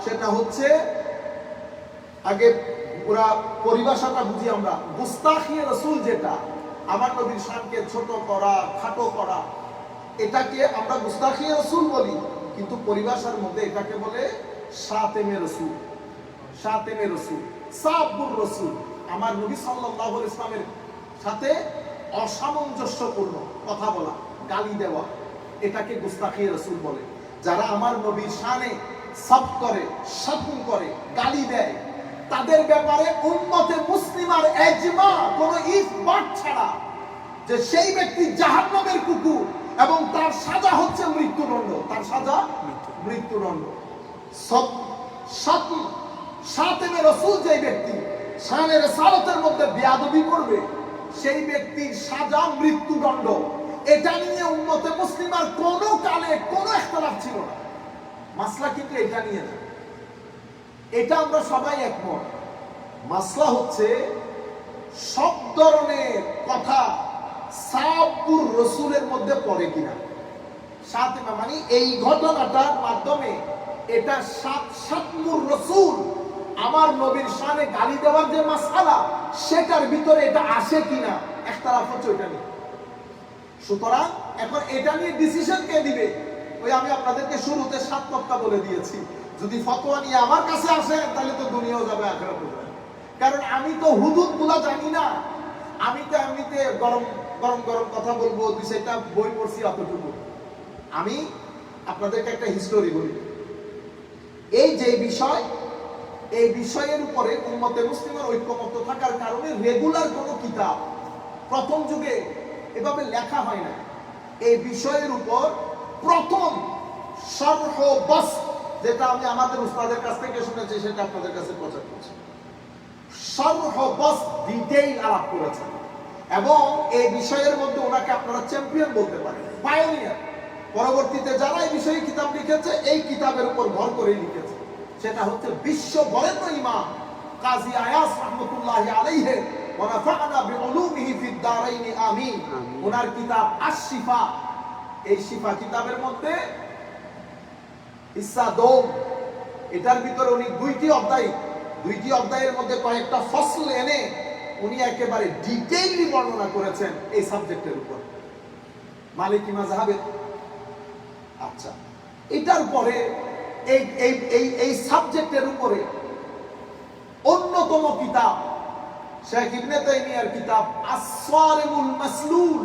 সেটা হচ্ছে আগে পুরা পরিভাষাটা বুঝি আমরা। গুস্তাখিয়ে রাসূল, যেটা আমার নবীর শানকে ছোট করা, খাটো করা, এটাকে আমরা গুস্তাখিয়ে রাসূল বলি, কিন্তু পরিভাষার মধ্যে এটাকে বলে শাতেমে রাসূল। শাতেমে রাসূল, সাব্বুর রাসূল, আমার নবী সাল্লাল্লাহু আলাইহি ওয়াসাল্লামের সাথে অসামঞ্জস্যপূর্ণ কথা বলা, গালি দেওয়া, এটাকে গুস্তাখিয়ে রাসূল বলে। যারা আমার নবীর শানে সাব করে, শাতম করে, গালি দেয়, তাদের ব্যাপারে উম্মতে মুসলিমার ইজমা, কোন ইফবাত ছাড়া, যে সেই ব্যক্তি জাহান্নামের কুকুর এবং তার সাজা হচ্ছে মৃত্যুদণ্ড। তার সাজা মৃত্যুদণ্ড। শাতেমে রাসূল, যে ব্যক্তি শানে রিসালাতের মধ্যে বেয়াদবি করবে, সেই ব্যক্তির সাজা মৃত্যুদণ্ড। এটা নিয়ে উম্মতে মুসলিমার কোন কালে কোনো ইখতিলাফ ছিল না। মাসলা কিন্তু এটা নিয়ে না, এটা আমরা সবাই একমত। মাসলা হচ্ছে সব ধরনের কথা সাব্বুর রাসূলের মধ্যে পড়ে কিনা। শাতেমা মানে এই ঘটনাটার মাধ্যমে এটা শাতমুর রাসূল, আমার নবীর শানে গালি দেওয়ার যে মাসআলা, সেটার ভিতরে এটা আসে কিনা, ইখতিলাফ হচ্ছে ওইটা নিয়ে। সুতরাং এখন এটা নিয়ে ডিসিশন কে দিবে? ওই আমি আপনাদেরকে শুরুতে 7 তক্তা বলে দিয়েছি। যদি ফতোয়া নিয়ে আমার কাছে আসেন, তাহলে তো দুনিয়াও যাবে, আখিরাতও যাবে। কারণ আমি তো হুদুদগুলো জানি না। আমি তো এমনিতে গরম গরম গরম কথা বলবো, 2-4টা বই পড়ছি, অতটুকু। আমি আপনাদেরকে একটা হিস্টোরি বলি। এই যে বিষয়, এই বিষয়ের উপরে উম্মতে মুসলিমের ঐক্যমত্য থাকার কারণে রেগুলার কোনো কিতাব প্রথম যুগে এভাবে লেখা হয় না। এই বিষয়ের উপর প্রথম শরহ বাস, যেটা আমি আমাদের উস্তাদের কাছ থেকে শুনেছি, সেটা আপনাদের কাছে প্রচার করছি। শরহ বাস ডিটেইল আলাপ করেছেন, এবং এই বিষয়ের মধ্যে ওনাকে আপনারা চ্যাম্পিয়ন বলতে পারেন, পায়োনিয়ার। পরবর্তীতে যারা এই বিষয়ে কিতাব লিখেছে, এই কিতাবের উপর ভর করে লিখেছে। সেটা হচ্ছে বিশ্ব বরেণ্য ইমাম কাজী আয়াস রাহমাতুল্লাহি আলাইহি ওয়া নাফা'না বিউলুমিহি ফিদ দারাইন আমিন। ওনার কিতাব আশ-শিফা, এই শিফা কিতাবের মধ্যে ইসা দৌম, এটার ভিতরে উনি 2টি অধ্যায়ের মধ্যে কয়েকটা ফসল এনে উনি একেবারে ডিটেইলি বর্ণনা করেছেন এই সাবজেক্টের উপর, মালিকি মাযহাবের। আচ্ছা, এটার পরে এই সাবজেক্টের উপরে অন্যতম কিতাব শেখ ইবনে তাইমিয়ার কিতাব আস-সারিমুল মাসলুল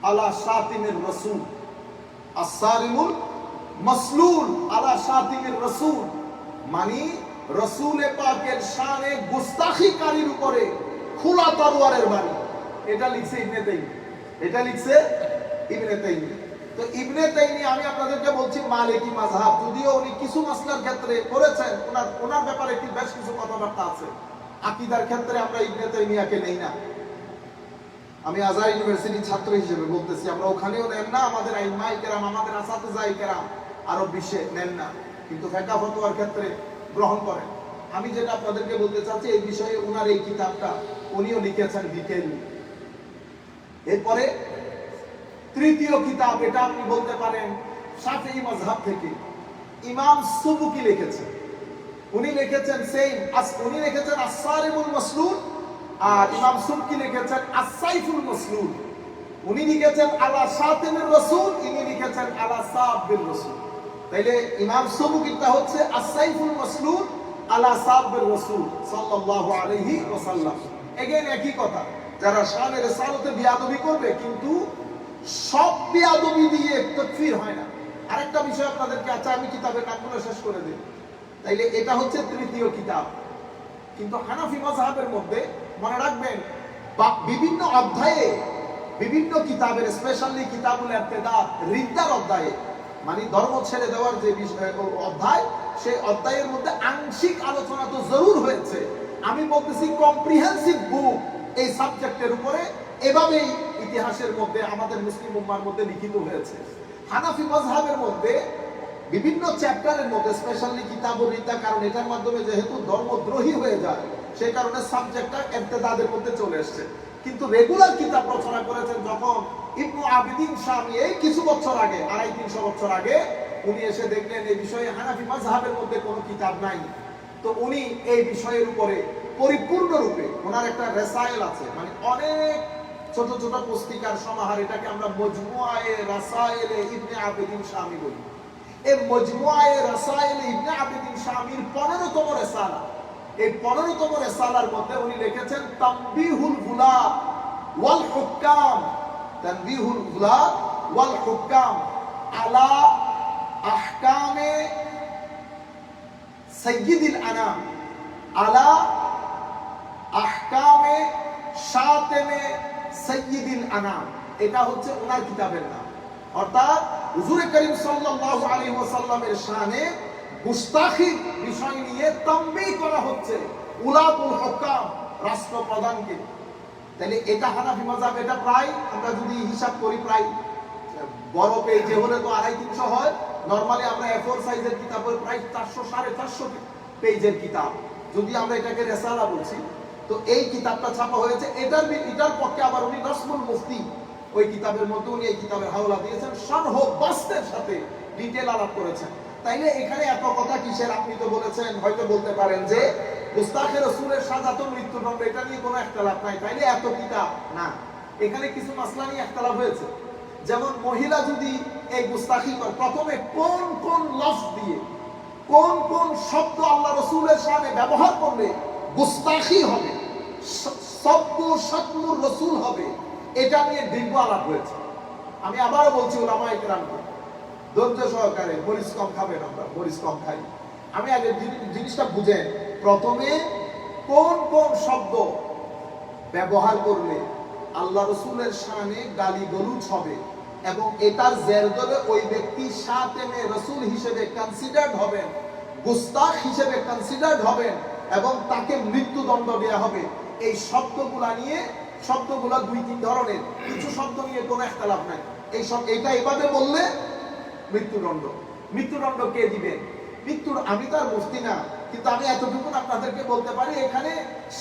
আলা শাতিমির রাসূল। আস-সারিমুল মাসলুল আলা শাতিমির রাসূল মানে রাসূল পাকের শানে গুস্তাখিকারীর উপরে খোলা তরবারের বাণী। এটা লিখছে ইবনে তাইমিয়া, এটা লিখছে ইবনে তাইমিয়া। তো ইবনে তাইমিয়া, আমি আপনাদেরকে বলছি মালিকি মাযহাব, যদিও উনি কিছু মাসলার ক্ষেত্রে করেছেন, ওনার ব্যাপারে একটু বেশ কিছু কথাবার্তা আছে। আকীদার ক্ষেত্রে আমরা ইবনে তাইমিয়াকে নেই না। আমি আজহার ইউনিভার্সিটির ছাত্র হিসেবে বলতেছি, আমরা ওখানেও নেন না, আমাদের আইম্মায়ে কেরাম, আমাদের আসাতিজায়ে কেরাম আরব বিশ্বে নেন না, কিন্তু ফিকহ ফতোয়ার ক্ষেত্রে গ্রহণ করেন। আমি যেটা আপনাদেরকে বলতে চাচ্ছি, এই বিষয়ে ওনার এই কিতাবটা উনিও লিখেছেন ডিটেইল। এরপরে তৃতীয় কিতাব, এটা আপনি বলতে পারেন শাফিঈ মাযহাব থেকে ইমাম সুবুকি লিখেছেন। উনি লিখেছেন উনি লিখেছেন আস-সারিমুল মাসলুল, আর ইমাম সুবকি লিখেছেন আস-সাইফুল মাসলুল। উনি লিখেছেন আলা শাতিমির রাসূল, ইনি লিখেছেন আলা সাব্বির রাসূল। তাইলে ইমাম সুবকিটা হচ্ছে আস-সাইফুল মাসলুল আলা সাব্বির রাসূল সাল্লাল্লাহু আলাইহি ওয়াসাল্লাম। এগেইন একই কথা, যারা শানে রিসালাতে বিয়াদবি করবে, কিন্তু সব বিয়াদবি দিয়ে তাকফীর হয় না। আরেকটা বিষয় আপনাদেরকে, আচ্ছা আমি কিতাবের নামগুলো শেষ করে দিই। তাইলে এটা হচ্ছে তৃতীয় কিতাব। কিন্তু হানাফি মাযহাবের মধ্যে মনে রাখবেন, বিভিন্ন অধ্যায়ে, বিভিন্ন কিতাবের, স্পেশালি কিতাবুল ইরতিদাদ, রিদ্দার অধ্যায়ে, মানে ধর্ম ছেড়ে দেওয়ার যে অধ্যায়, সেই অধ্যায়ের মধ্যে আংশিক আলোচনা তো জরুর হয়েছে। আমি বলতেছি কম্প্রিহেন্সিভ বুক এই সাবজেক্টের উপরে এভাবেই ইতিহাসের মধ্যে আমাদের মুসলিম উম্মার মধ্যে লিখিত হয়েছে। হানাফি মাযহাবের মধ্যে বিভিন্ন চ্যাপ্টারের মধ্যে স্পেশালি কিতাবুর রিদ্দা, কারণ এটার মাধ্যমে যেহেতু ধর্মদ্রোহী হয়ে যায় সেই কারণে সাবজেক্টটা ইরতিদাদের মধ্যে চলে এসেছে। কিন্তু রেগুলার কিতাব রচনা করেছেন যখন ইবনু আবিদিন শামী এই কিছু বছর আগে, 250-300 বছর আগে, উনি এসে দেখলেন এই বিষয়ে হানাফি মাযহাবের মধ্যে কোনো কিতাব নাই। তো উনি এই বিষয়ের উপরে পরিপূর্ণরূপে ওনার একটা রেসাইল আছে, মানে অনেক ছোট ছোট পুস্তিকার সমাহার, এটাকে আমরা মজমুআয়ে রাসায়েলে ইবনে আবিদিন শামী বলি। এই মজমুআয়ে রাসায়েলে ইবনে আবিদিন শামীর 15তম রিসালা, এই 15তম রিসালার মধ্যে উনি লিখেছেন তানবীহুল গুলাব ওয়াল হুকাম, তানবীহুল গুলাব ওয়াল হুকাম আলা আহকামে সাইয়্যিদিল আনাম, আলা আহকামে শাতিমে সাইয়্যিদিল আনাম। এটা হচ্ছে ওনার কিতাবের নাম। অর্থাৎ হুজুর করিম সাল্লাল্লাহু আলাইহি ওয়াসাল্লামের শানে গুস্তাখি বিষয় নিয়ে তানবীহ করা হচ্ছে উলাতুল হুকাম, রাষ্ট্রপ্রধানকে। তাহলে এটা হানাফি মাযহাব, এটা প্রায় আমরা যদি হিসাব করি প্রায় বড় পেজে হলে তো 250-300 হয়। নরমালি আমরা A4 সাইজের কিতাবের প্রায় 400-450 পেজের কিতাব, যদি আমরা এটাকে রিসালা বলছি। তো এই কিতাবটা ছাপা হয়েছে, এটার পক্ষে আবার উনি নসমুল মুফতি, ওই কিতাবের মধ্যে উনি এই কিতাবের হাওলা দিয়েছেন, শারহ বাস্তের সাথে ডিটেইল আলাপ করেছেন। তাইলে এখানে এত কথা কিসের? আপনি তো বলেছেন, হয়তো বলতে পারেন যে গুস্তাখে রাসূলের সাজাতুল মৃত্যুদণ্ড, এটা নিয়ে কোনো ইখতিলাফ নাই, তাইলে এত কিতাব না। এখানে কিছু মাসলা নিয়ে ইখতিলাফ হয়েছে। যেমন মহিলা যদি এই গুস্তাখি করে, প্রথমে কোন কোন লফজ দিয়ে কোন কোন শব্দ আল্লাহ রাসূলের শানে ব্যবহার করলে গুস্তাখি হবে, শব্দ শাতমুর রাসূল হবে, এটা নিয়ে দীর্ঘ আলাপ হয়েছে। আমি আবারও বলছি উলামায়ে কেরামকে ধৈর্য সহকারে, মরিচ কম খাবেন, আমরা মরিচ কম খাই। আমি আগে জিনিসটা বুঝেন, প্রথমে কোন কোন শব্দ ব্যবহার করলে আল্লাহ রাসূলের শানে গালি গলুজ হবে এবং এটার জের ধরে ওই ব্যক্তি শাতেমে রাসূল হিসেবে কনসিডার্ড হবেন, গুস্তাখ হিসেবে কনসিডার্ড হবেন এবং তাকে মৃত্যুদণ্ড দেওয়া হবে। এই শব্দগুলা নিয়ে, শব্দগুলা 2-3 ধরনের, কিছু শব্দ নিয়ে কোনো ইখতিলাফ নাই। এই সব এটা এভাবে বললে মৃত্যুদণ্ড। মৃত্যুদণ্ড কে দিবেন? আমি তো আর মুফতি না, কিন্তু আমি এতটুকু আপনাদেরকে বলতে পারি, এখানে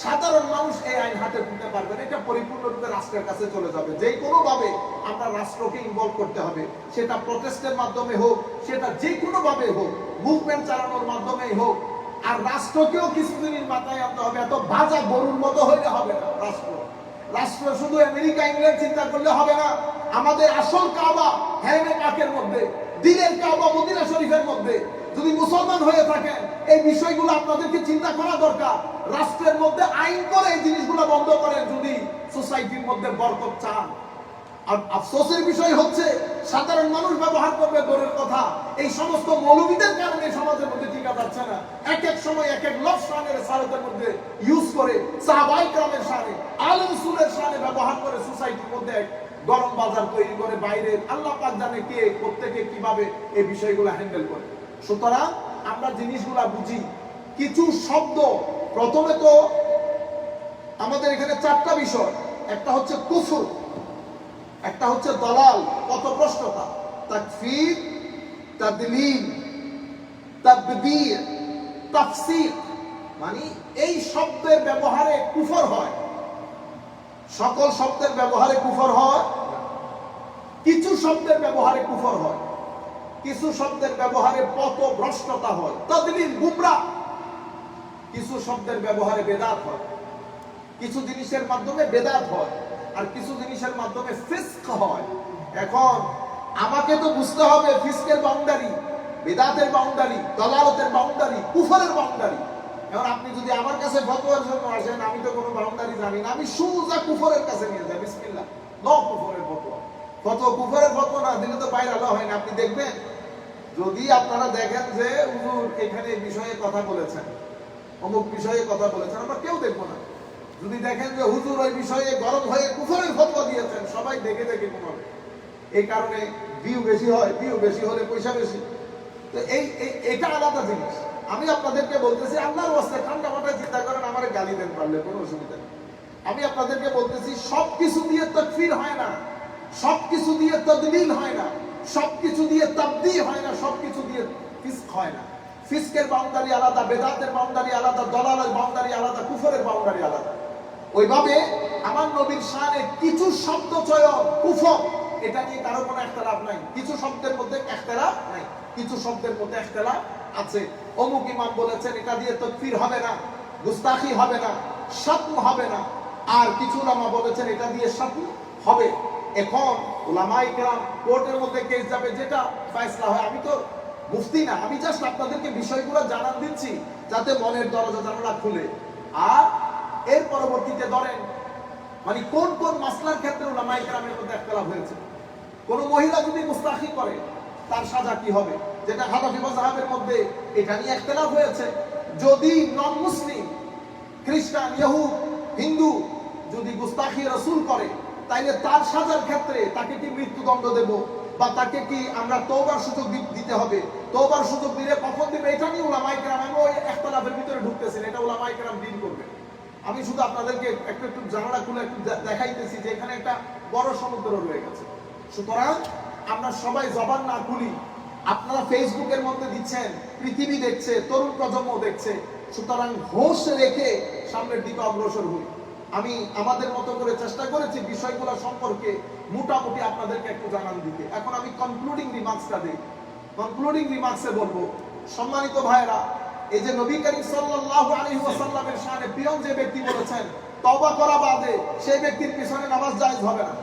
সাধারণ মানুষ এই আইন হাতে তুলতে পারবে না। এটা পরিপূর্ণরূপে রাষ্ট্রের কাছে চলে যাবে। যে কোনো ভাবে আমরা রাষ্ট্রকে ইনভলভ করতে হবে, সেটা প্রটেস্টের মাধ্যমে হোক, সেটা যে কোনো ভাবে হোক, মুভমেন্ট চালানোর মাধ্যমেই হোক। আর রাষ্ট্রকেও কিছুদিনের মাথায় আনতে হবে। এত বাজা গরুর মতো হইলে হবে না। রাষ্ট্র শুধু আমেরিকা ইংল্যান্ড চিন্তা করলে হবে না। আমাদের আসল কাবা হেরেমে পাকের মধ্যে, দিনের কাবা মদিনা শরীফের মধ্যে যদি মুসলমান হয়ে থাকেন, এই বিষয়গুলো আপনাদেরকে চিন্তা করা দরকার। রাষ্ট্রের মধ্যে আইন করে এই জিনিসগুলো বন্ধ করেন যদি সোসাইটির মধ্যে বরকত চান। আর আফসোসের বিষয় হচ্ছে সাধারণ মানুষ ব্যবহার করবে দূরের কথা, এই সমস্ত মৌলবীদের কারণে সমাজের মধ্যে টিকা যাচ্ছে না। এক এক সময় এক এক লফজ শানের সালাতের মধ্যে ইউজ করে, সাহাবায়ে কেরামের শানে, আলে রাসূলের শানে ব্যবহার করে সোসাইটির মধ্যে গরম বাজার তৈরি করে। বাইরে আল্লাহ পাক জানে কে প্রত্যেকে কিভাবে এই বিষয়গুলো হ্যান্ডেল করে। সুতরাং আমরা জিনিসগুলা বুঝি। কিছু শব্দ, প্রথমে তো আমাদের এখানে 4টা বিষয়, একটা হচ্ছে কুফর, একটা হচ্ছে দলাল, পথভ্রষ্টতা, তাকফীর, তাদলীল, তাবদীর, তাফসীক। মানে এই শব্দের ব্যবহারে কুফর হয়। সকল শব্দের ব্যবহারে কুফর হয়, কিছু শব্দের ব্যবহারে কুফর হয়, কিছু শব্দের ব্যবহারে পথভ্রষ্টতা হয়, তাদলীল, গুমরাহ। কিছু শব্দের ব্যবহারে বেদাত হয়, কিছু জিনিসের মাধ্যমে বেদাত হয়, আর কিছু জিনিসের মাধ্যমে ফিস্ক হয়। এখন আমাকে তো বুঝতে হবে ফিস্কের বাউন্ডারি, বেদাতের বাউন্ডারি, দলালতের বাউন্ডারি, কুফরের বাউন্ডারি। এখন আপনি যদি আমার কাছে ফতোয়ার জন্য আসেন, আমি তো কোনো বাউন্ডারি জানি না, আমি সোজা কুফরের কাছে নিয়ে যাই, বিসমিল্লাহ, নো কুফরের ফতোয়া। কুফরের ফতোয়া না দিলে তো বাইরে আলো হয় না। আপনি দেখবেন, যদি আপনারা দেখেন যে হুজুর এখানে বিষয়ে কথা বলেছেন, অমুক বিষয়ে কথা বলেছেন, আমরা কেউ দেখবো না। যদি দেখেন যে হুজুর ওই বিষয়ে গরম হয়ে কুফরের ফতোয়া দিয়েছেন, সবাই দেখে দেখে ঘুমাবে। এই কারণে ভিউ বেশি হয়, ভিউ বেশি হলে পয়সা বেশি। তো এটা আলাদা জিনিস। আমি আপনাদেরকে বলতেছি, আল্লাহর ওয়াস্তে ঠান্ডা মাথায় চিন্তা করেন, আমারে গালি দেন পারলে কোনো অসুবিধা নেই। আমি আপনাদেরকে বলতেছি, সবকিছু দিয়ে তাকফীর হয় না, সবকিছু দিয়ে তাদলীল হয় না। সবকিছু দিয়ে তাবদী হয় না, সবকিছু দিয়ে ফিসক হয় না। ফিসকের বাউন্ডারি আলাদা, বেদাতের বাউন্ডারি আলাদা, দলালের বাউন্ডারি আলাদা, কুফরের বাউন্ডারি আলাদা। ওইভাবে আমার নবীর শানে কিছু শব্দ চয়ন কুফর, এটা নিয়ে কারো কোনো ইখতিলাফ নাই। কিছু শব্দের মধ্যে ইখতিলাফ নাই, কিছু শব্দের মধ্যে ইখতিলাফ আছে। অমুক ইমাম বলেছেন এটা দিয়ে তাকফীর হবে না, গুস্তাখি হবে না, শাতম হবে না, আর কিছু উলামা বলেছেন এটা দিয়ে শাতম হবে। এখন উলামায়ে কেরাম কোর্টের মধ্যে কেস যাবে, যেটা ফয়সালা হয়। আমি তো মুফতি না, আমি জাস্ট আপনাদেরকে বিষয়গুলো জানান দিচ্ছি যাতে মনের দরজা জানালা খুলে। আর এর পরবর্তীতে ধরেন মানে কোন কোন মাসলার ক্ষেত্রে উলামায়ে কেরামের মধ্যে ইখতিলাফ হয়েছে। কোন মহিলা যদি গুস্তাখি করে তার সাজা কি হবে, যেটা হানাফি মাযহাবের মধ্যে এটা নিয়ে ইখতিলাফ হয়েছে। যদি নন মুসলিম, খ্রিস্টান, ইহুদ, হিন্দু যদি গুস্তাখি রাসূল করে, তাইলে তার সাজার ক্ষেত্রে তাকে কি মৃত্যুদণ্ড দেব, বা তাকে কি আমরা তওবার সুযোগ দিতে হবে? তওবার সুযোগ দিলে কখন দিবে, এটা নিয়ে উলামায়ে কেরাম, আমি ওই ইখতিলাফের ভিতরে ঢুকতেছি না, এটা উলামায়ে কেরাম ডিল করবে। আমি শুধু আপনাদেরকে একটু একটু জানালা খুলে একটু দেখাইতেছি যে এখানে একটা বড় সমুদ্র রয়ে গেছে। সুতরাং আমরা সবাই জবান না খুলি। আপনারা ফেসবুকের মধ্যে দিচ্ছেন, পৃথিবী দেখছে, তরুণ প্রজন্ম দেখছে। সুতরাং হোশ রেখে সামনের দিকে অগ্রসর হই। আমি আমাদের মতো করে চেষ্টা করেছি বিষয়গুলো সম্পর্কে মোটামুটি আপনাদেরকে একটু জানান দিতে। এখন আমি কনক্লুডিং রিমার্কসটা দিই। কনক্লুডিং রিমার্কসে বলবো, সম্মানিত ভাইরা, এই যে নবী করিম সাল্লাল্লাহু আলাইহি ওয়াসাল্লামের শানে পিয়ন যে ব্যক্তি বলেছেন তওবা করা বাদে সেই ব্যক্তির পিছনে নামাজ জায়েজ হবে না,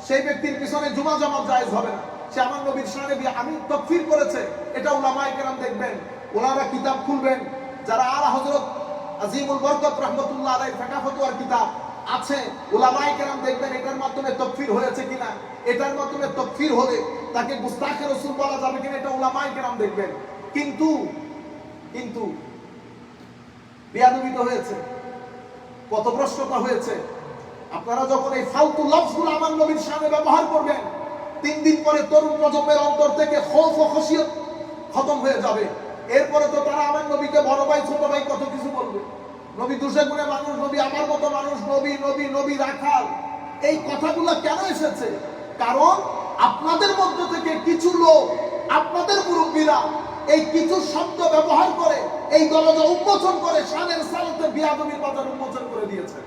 সেই ব্যক্তির পিছনে জুমা জামাত জায়েজ হবে না, সে আমার নবীর শানে আমি তাকফীর করেছে। এটা উলামায়ে কেরাম দেখবেন, ওনারা কিতাব খুলবেন, যারা আলা হযরত আজিমুল বরকত রাহমাতুল্লাহ আলাইহি ফিকহ ফতোয়ার কিতাব আছে, উলামায়ে কেরাম দেখবেন এটার মাধ্যমে তাকফীর হয়েছে কিনা, এটার মাধ্যমে তাকফীর হলে তাকে গুস্তাখে রাসূল বলা যাবে কিনা, এটা উলামায়ে কেরাম দেখবেন। কিন্তু কিন্তু বেয়াদবি তো হয়েছে, পথভ্রষ্টতা হয়েছে। আপনারা যখন এই ফালতু লফজগুলো আমার নবীর সামনে ব্যবহার করবেন, 3 দিন পরে তরুণ প্রজন্মের অন্তর থেকে খৌফ ও খশিয়ত খতম হয়ে যাবে। এরপরে তো তারা আমার নবীকে বড় ভাই ছোট ভাই কত কিছু বলবে। নবী দুশে গুণে মানুষ, নবী আমার মতো মানুষ, নবী নবী নবী রাখাল। এই কথাগুলো কেন এসেছে? কারণ আপনাদের মধ্য থেকে কিছু লোক, আপনাদের মুরব্বীরা এই কিছু শব্দ ব্যবহার করে এই দরজা উন্মোচন করে শানের সালাতে বিয়াদবির বাজার উন্মোচন করে দিয়েছে।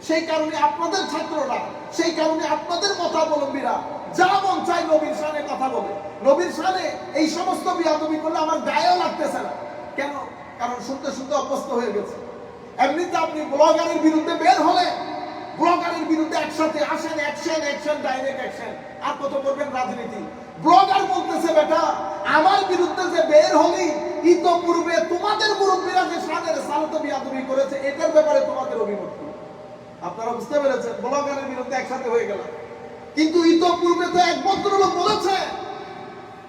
সেই কারণে আপনাদের ছাত্ররা, সেই কারণে আপনাদের মতাবলম্বীরা যা মন চায় নবীর শানে কথা বলে। নবীর শানে এই সমস্ত বিয়াদবি করলে আমার গায়েও লাগতেছে না। কেন? কারণ শুনতে শুনতে অভ্যস্ত হয়ে গেছে। এমনিতে আপনি ব্লগারের বিরুদ্ধে বের হলে, ব্লগারের বিরুদ্ধে একসাথে আসেন, অ্যাকশন অ্যাকশন ডাইরেক্ট অ্যাকশন, আর কত করবেন রাজনীতি। ব্লগার বলতেছে বেটা আমার বিরুদ্ধে যে বের হলি, ইতোপূর্বে তোমাদের মুরব্বীরা যে শানের সালাতে বিয়াদবি করেছে এটার ব্যাপারে তোমাদের অভিমত কি? আপনারা বুঝতে পেরেছেন, ব্লগারের বিরুদ্ধে একসাথে হয়ে গেল। কিন্তু ইতোপূর্বে তো এক ভদ্রলোক বলেছে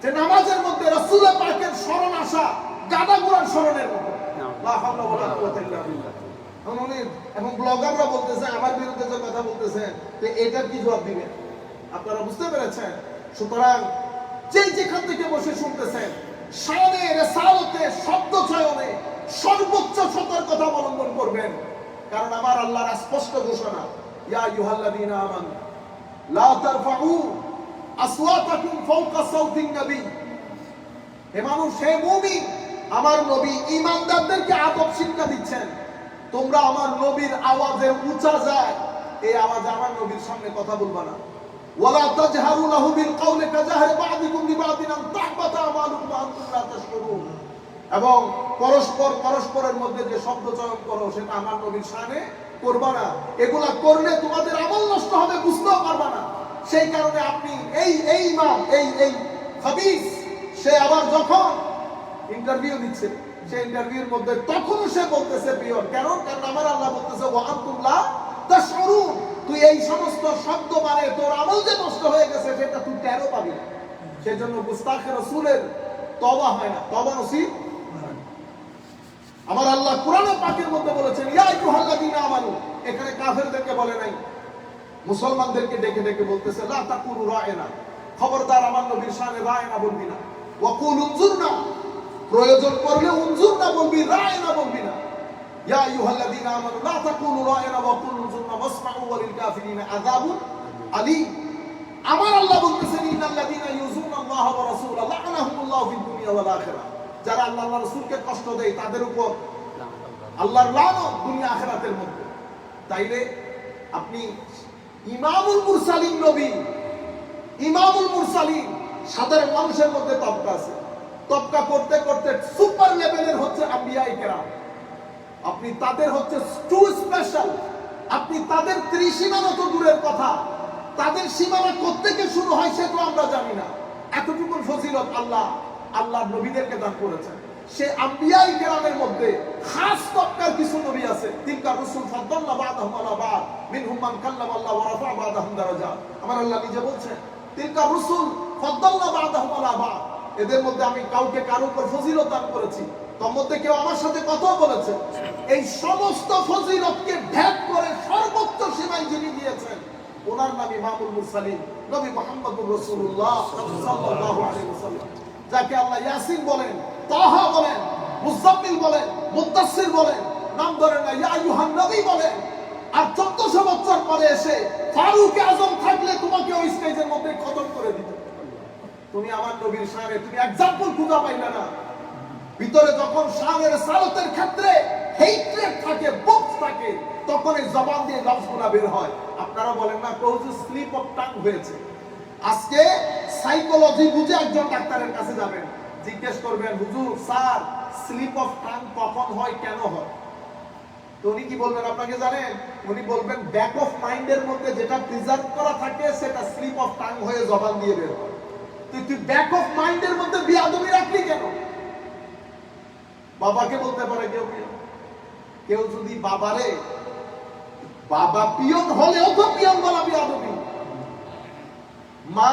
যে নামাজের মধ্যে রাসূল পাকের স্মরণ আসা গাদা ঘোড়ার স্মরণের মতো। লা হাওলা ওয়ালা কুওয়াতা ইল্লা বিল্লাহ। এবং ব্লগাররা বলতেছে আমার বিরুদ্ধে যে কথা বলতেছে, তো এটার কি জবাব দিবেন? আপনারা বুঝতে পেরেছেন? সুতরাং যে যেখান থেকে বসে শুনতেছেন, শানে রিসালাতে শব্দ চয়নে সর্বোচ্চ সতর্কতা অবলম্বন করবেন। কারণ আমার আল্লাহর স্পষ্ট ঘোষণা, ইয়া আইয়ুহাল্লাযীনা আমানু লা তারফাউ আসওয়াতাকুম ফাওকা সাওতিন নবী। হে মানুষ, হে মুমিন, আমার নবী ঈমানদারদেরকে আদব শিক্ষা দিচ্ছেন, তোমরা আমার নবীর আওয়াজের উঁচা যায় এই আওয়াজে আমার নবীর সামনে কথা বলবা না। ওয়ালা তাজহারু লাহু বিল কাওলি কাজাহরি বা'দিকুম লিবা'দিন আন তাহবাতা আমালুকুম ওয়া আনতুম লা তাশকুরুন। এবং পরস্পরের মধ্যে যে শব্দ চয়ন করো সেটা আমার নবীর শানে করবা না। এগুলা করলে তোমাদের আমল নষ্ট হবে, বুঝতেও পারবা না। সেই কারণে আপনি এই ইমাম এই হাদিস সে আবার যখন ইন্টারভিউ দিচ্ছে, সেই ইন্টারভিউর মধ্যে তখনও সে বলতেছে পিওর। কারণ আমার আল্লাহ বলতেছে ওয়া আনতুম লা তাশকুরুন, তুই এই সমস্ত শব্দ মানে তোর আমল যে নষ্ট হয়ে গেছে সেটা তুই টেরও পাবি না। সেজন্য গুস্তাখে রাসূলের তওবা হয় না, তওবা নসিব। আমার আল্লাহ কোরআনে পাকের মধ্যে বলেছেন ইয়া আইয়ুহাল্লাযীনা আমানু, এখানে কাফেরদেরকে বলে নাই, মুসলমানদেরকে ডেকে ডেকে বলতেছে লা তাকুলু রায়না, খবরদার আমার নবীর শানে রায়না বলবি না। ওয়া কুল উনজুরনা, প্রয়োজন পড়লে উনজুরনা বলবি, রায়না বলবি না। ইয়া আইয়ুহাল্লাযীনা আমানু লা তাকুলু রায়না ওয়া কুল উনজুরনা ওয়াসমাউ ওয়া লিল কাফিরিনা আযাবুন আলীম। আমার আল্লাহ বলতেছেন ইন্নাল্লাযীনা ইউযুনা ইউযিল্লাহ ওয়া রাসূলাহু লা'নাহুমুল্লাহু ফিদ দুনিয়া ওয়াল আখিরাহ। যারা আল্লাহ ওয়া রাসূলকে কষ্ট দেয় তাদের উপর আল্লাহর লানত দুনিয়া আখিরাতের মধ্যে। তাইলে আপনি ইমামুল মুরসালিন নবী, ইমামুল মুরসালিন, সাধারণ মানুষের মধ্যে তবকা আছে, তবকা করতে করতে সুপার লেভেলের হচ্ছে আম্বিয়ায়ে কেরাম। আপনি তাদের হচ্ছে টু স্পেশাল, আপনি তাদের ত্রিসীমানা তো দূরের কথা, তাদের সীমানা কোত্থেকে শুরু হয় সে তো আমরা জানি না। এতটুকু ফজিলত আল্লাহ নবীদেরকে দান করেছেন। সে আম্বিয়ায়ে কেরামের মধ্যে খাস তবকার কিছু নবী আছে, তিলকা রাসূল ফাদ্দালনা বা'দাহুম আলা বা'দ মিনহুম মান কাল্লামা আল্লাহ ওয়া রাফা'a বা'দাহুম দারাজাত। আমার আল্লাহ নিজে বলছেন তিলকা রাসূল ফাদ্দালনা বা'দাহুম আলা বা'দ, এদের মধ্যে আমি কাউকে কারো উপর ফজিলত দান করেছি, তার মধ্যে কেউ আমার সাথে কথা বলেছে। এই সমস্ত ফজিলতকে ভেদ করে সর্বোচ্চ সীমায় যিনি দিয়েছেন ওনার নাম ইমামুল মুরসালিন নবী মুহাম্মদুর রাসূলুল্লাহ সাল্লাল্লাহু আলাইহি ওয়াসাল্লাম, যাকে আল্লাহ ইয়াসিন বলেন, তাহা বলেন, মুজাম্মিল বলেন, মুদ্দাসসির বলেন, নাম ধরেন না, ইয়া আইয়ুহান নবী বলেন। আর 1400 বছর পরে এসে ফারুক আজম থাকলে তোমাকে ওই স্টেজের মধ্যে খতম করে দিত। তুমি আমার নবীর শানে তুমি एग्जांपल খুঁজে পাইলে না। ভিতরে যখন শানের সালতের ক্ষেত্রে হেট্রেড থাকে, বক্স থাকে, তখন এই জবান দিয়ে লফজগুলো বের হয়। আপনারা বলেন না কোজ স্লিপ অফ টাং হয়েছে। আজকে সাইকোলজি বুঝে একজন ডাক্তারের কাছে যাবেন, জিজ্ঞেস করবেন হুজুর স্যার স্লিপ অফ টাং কখন হয়, কেন হয়? তো উনি কি বলবেন আপনাকে জানেন? উনি বলবেন ব্যাক অফ মাইন্ডের মধ্যে যেটা প্রিজার্ভ করা থাকে সেটা স্লিপ অফ টাং হয়ে জবান দিয়ে বের হয়। তুই ব্যাক অফ মাইন্ডের মধ্যে বিয়াদবি রাখলি কেন? বাবাকে বলতে পারে কেউ যদি বাবারে বাবা পিয়ন হলেও তো পিয়ন বলা বিয়াদবি। মা,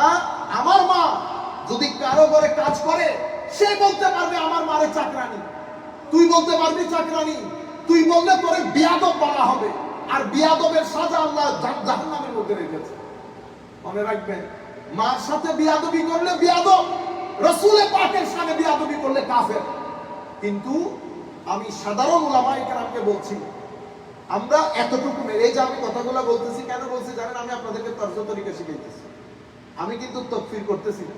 আমার মা যদি কারো ঘরে কাজ করে সে বলতে পারবে আমার মারে চাকরানি, তুই বলতে পারবি চাকরানি, তুই বললে তোরে বিয়াদব বলা হবে। আর বিয়াদবের সাজা আল্লাহ জাহান্নামের মধ্যে রেখেছে। মনে রাখবেন, মার সাথে বিয়াদবি করলে বিয়াদব, রাসূলে পাকের সাথে বিয়াদবি করলে কাফের। কিন্তু আমি সাধারণ উলামায়ে কেরামকে বলছি, আমরা এতটুকু এই যে আমি কথাগুলো বলতেছি, কেন বলছি জানেন? আমি আপনাদেরকে তর্জ তরিকা শিখাইতেছি। আমি কিন্তু তাকফীর করতেছি না,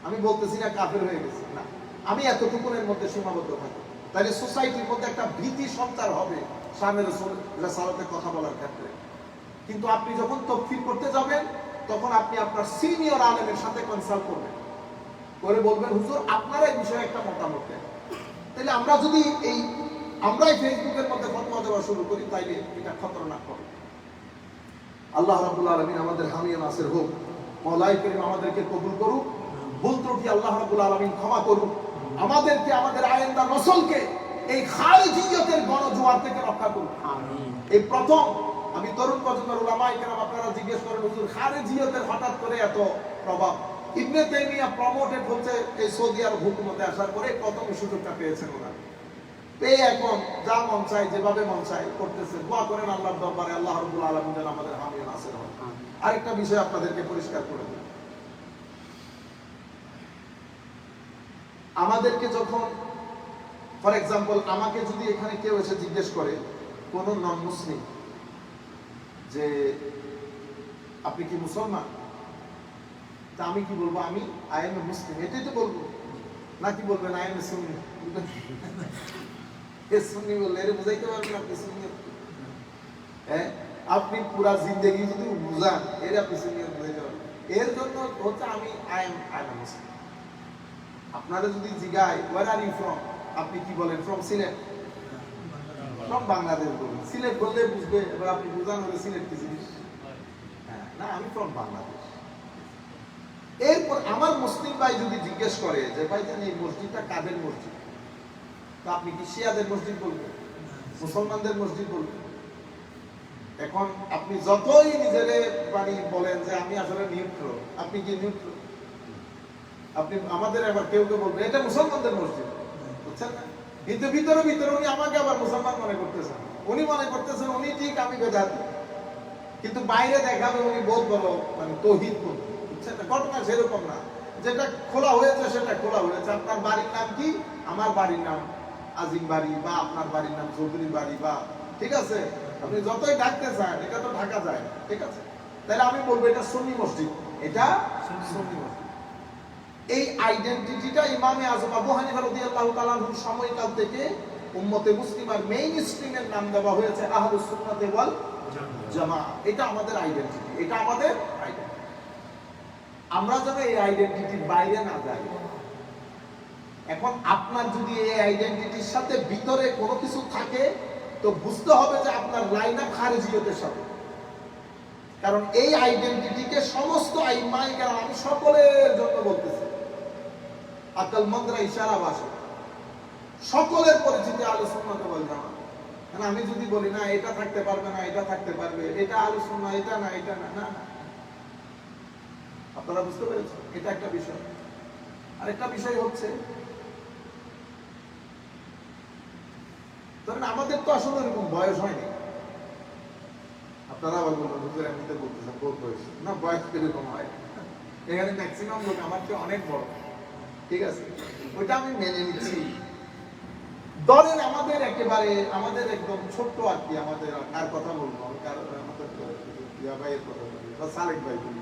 আমি বলতেছি না কাফের হয়ে গেছে না, আমি এতটুকুনের মধ্যে সীমাবদ্ধ থাকি। তাহলে সোসাইটির মধ্যে একটা ভীতি সঞ্চার হবে শানে রাসূল রাসালাতের কথা বলার ক্ষেত্রে। কিন্তু আপনি যখন তাকফীর করতে যাবেন তখন আপনি আপনার সিনিয়র আলেমের সাথে কনসাল্ট করবেন, করে বলবেন হুজুর আপনারা এই বিষয়ে একটা মতামত দেন। তাহলে আমরা যদি আমরাই ফেসবুকের মধ্যে ফতোয়া দেওয়া শুরু করি তাইলে এটা খতরনাক হবে। আল্লাহ রাব্বুল আলামিন আমাদের হামিয়া নাসির হোক, মাওলাই করিম আমাদেরকে কবুল করুক, ভুল ত্রুটি আল্লাহ রাব্বুল আলামিন ক্ষমা করুক, আমাদেরকে আমাদের আয়েন্দা নসলকে এই খারিজিয়তের গণজোয়ার থেকে রক্ষা করুক। আমিন। এই প্রথম আমি তরুণ প্রজন্মের উলামায়ে কেরাম আপনারা জিজ্ঞেস করেন হুজুর খারিজিয়তের হঠাৎ করে এত প্রভাব। ইবনে তাইমিয়া প্রমোটেড হচ্ছে এই সৌদি আরব হুকুমতে আসার পরে প্রথম সুযোগটা পেয়েছেন ওনারা, পেয়ে এখন যা মন চাই যেভাবে মন চাই করতেছে। দোয়া করেন আল্লাহর দরবারে আল্লাহ রাব্বুল আলামিন যেন আমাদের হামিয়া নাসির হন। আরেকটা বিষয় আপনাদেরকে পরিষ্কার করে দিই, আমাদেরকে যখন ফর এক্সাম্পল আমাকে যদি এখানে কেউ এসে জিজ্ঞেস করে কোন নন মুসলিম যে আপনি কি মুসলমান, তা আমি কি বলবো? আমি আই এম এ মুসলিম, এটাই তো বলবো। নাকি বলবেন আই এম এ সুন্নি? সুন্নি বললে এর বুঝাইতে পারবেন আপনি সুন্নি? হ্যাঁ, আপনি পুরা জিন্দেগি যদি বুঝান এর আপনি সুন্নি বুঝাইতে পারবেন। এর জন্য হচ্ছে আমি আই এম এ মুসলিম। আপনারা যদি জিগায় ওয়ার আর ইউ ফ্রম, আপনি কি বলেন? ফ্রম সিলেট। ফ্রম বাংলাদেশ বলবেন। সিলেট বললে বুঝবে। এবার আপনি বুঝান হলে সিলেট কি জিনিস? হ্যাঁ, না আমি ফ্রম বাংলাদেশ। এরপর আমার মুসলিম ভাই যদি জিজ্ঞেস করে যে ভাই জান এই মসজিদটা কাদের মসজিদ, তা আপনি কি শিয়াদের মসজিদ বলবেন, মুসলমানদের মসজিদ বলবেন? এখন আপনি যতই নিজের বাড়ি বলেন যে আমি আসলে নিউট্রাল, আপনি কি নিউট্রাল? আপনি আমাদের আবার কেউ কেউ বলবেন এটা মুসলমানদের মসজিদ, বুঝছেন না? কিন্তু ভিতরে ভিতরে উনি আমাকে আবার মুসলমান মনে করতেছেন। উনি মনে করতেছেন উনি ঠিক, আমি বেদাতি, কিন্তু বাইরে দেখাবে উনি বহুত বড় মানে তৌহিদ করবে। ঘটনা সেরকম না, যেটা খোলা হয়েছে সেটা খোলা হয়েছে। আপনার বাড়ির নাম কি? আমার বাড়ির নাম আজিম বাড়ি, বা আপনার বাড়ির নাম চৌধুরী বাড়ি, বা ঠিক আছে আপনি যতই ডাকতে চান এটা তো ঢাকা যায়, ঠিক আছে? তাহলে আমি বলবো এটা সুন্নি মসজিদ, এটা সুন্নি মসজিদ। এই আইডেন্টিটিটা ইমামে আজম আবু হানিফা রাদিয়াল্লাহু তাআলা আনহুর সময়কাল থেকে উম্মতে মুসলিমার মেইন স্ট্রিমের নাম দেওয়া হয়েছে আহলুস সুন্নাত ওয়াল জামাআহ। এটা আমাদের আইডেন্টিটি, এটা আমাদের আইডেন্টিটি। আমরা যেন এই আইডেন্টিটির বাইরে না যাই। এখন আপনার যদি এই আইডেন্টিটির সাথে ভিতরে কোনো কিছু থাকে তো বুঝতে হবে যে আপনার লাইন আপ খারিজিয়তের সাথে। কারণ এই আইডেন্টিটিকে সমস্ত আইমায়ে কেরাম, আমি সকলের জন্য বলতেছি, আকল মন্দ্রা ইশারা ভাষা সকলের পরিচিতি আহলুস সুন্নাত ওয়াল জামাআহ। মানে আমি যদি বলি না এটা থাকতে পারবে না, এটা থাকতে পারবে, এটা আহলুস সুন্নাহ, এটা না, এটা না, না না। আপনারা বুঝতে পেরেছেন? এটা একটা বিষয়। আরেকটা বিষয় হচ্ছে, ধরেন আমাদের তো আসলে এরকম বয়স হয়নি। আপনারা আবার বলবেন হুজুর এমনিতে বলতেছেন বহুত বয়স না, বয়স কিরকম হয়? এখানে ম্যাক্সিমাম লোক আমার চেয়ে অনেক বড়, ঠিক আছে, ওইটা আমি মেনে নিচ্ছি। ধরেন আমাদের একেবারে আমাদের একদম ছোট্ট আর কি, আমাদের কার কথা বলবো, আমাদের ইয়া ভাইয়ের কথা বলি বা সালেক ভাই বলি।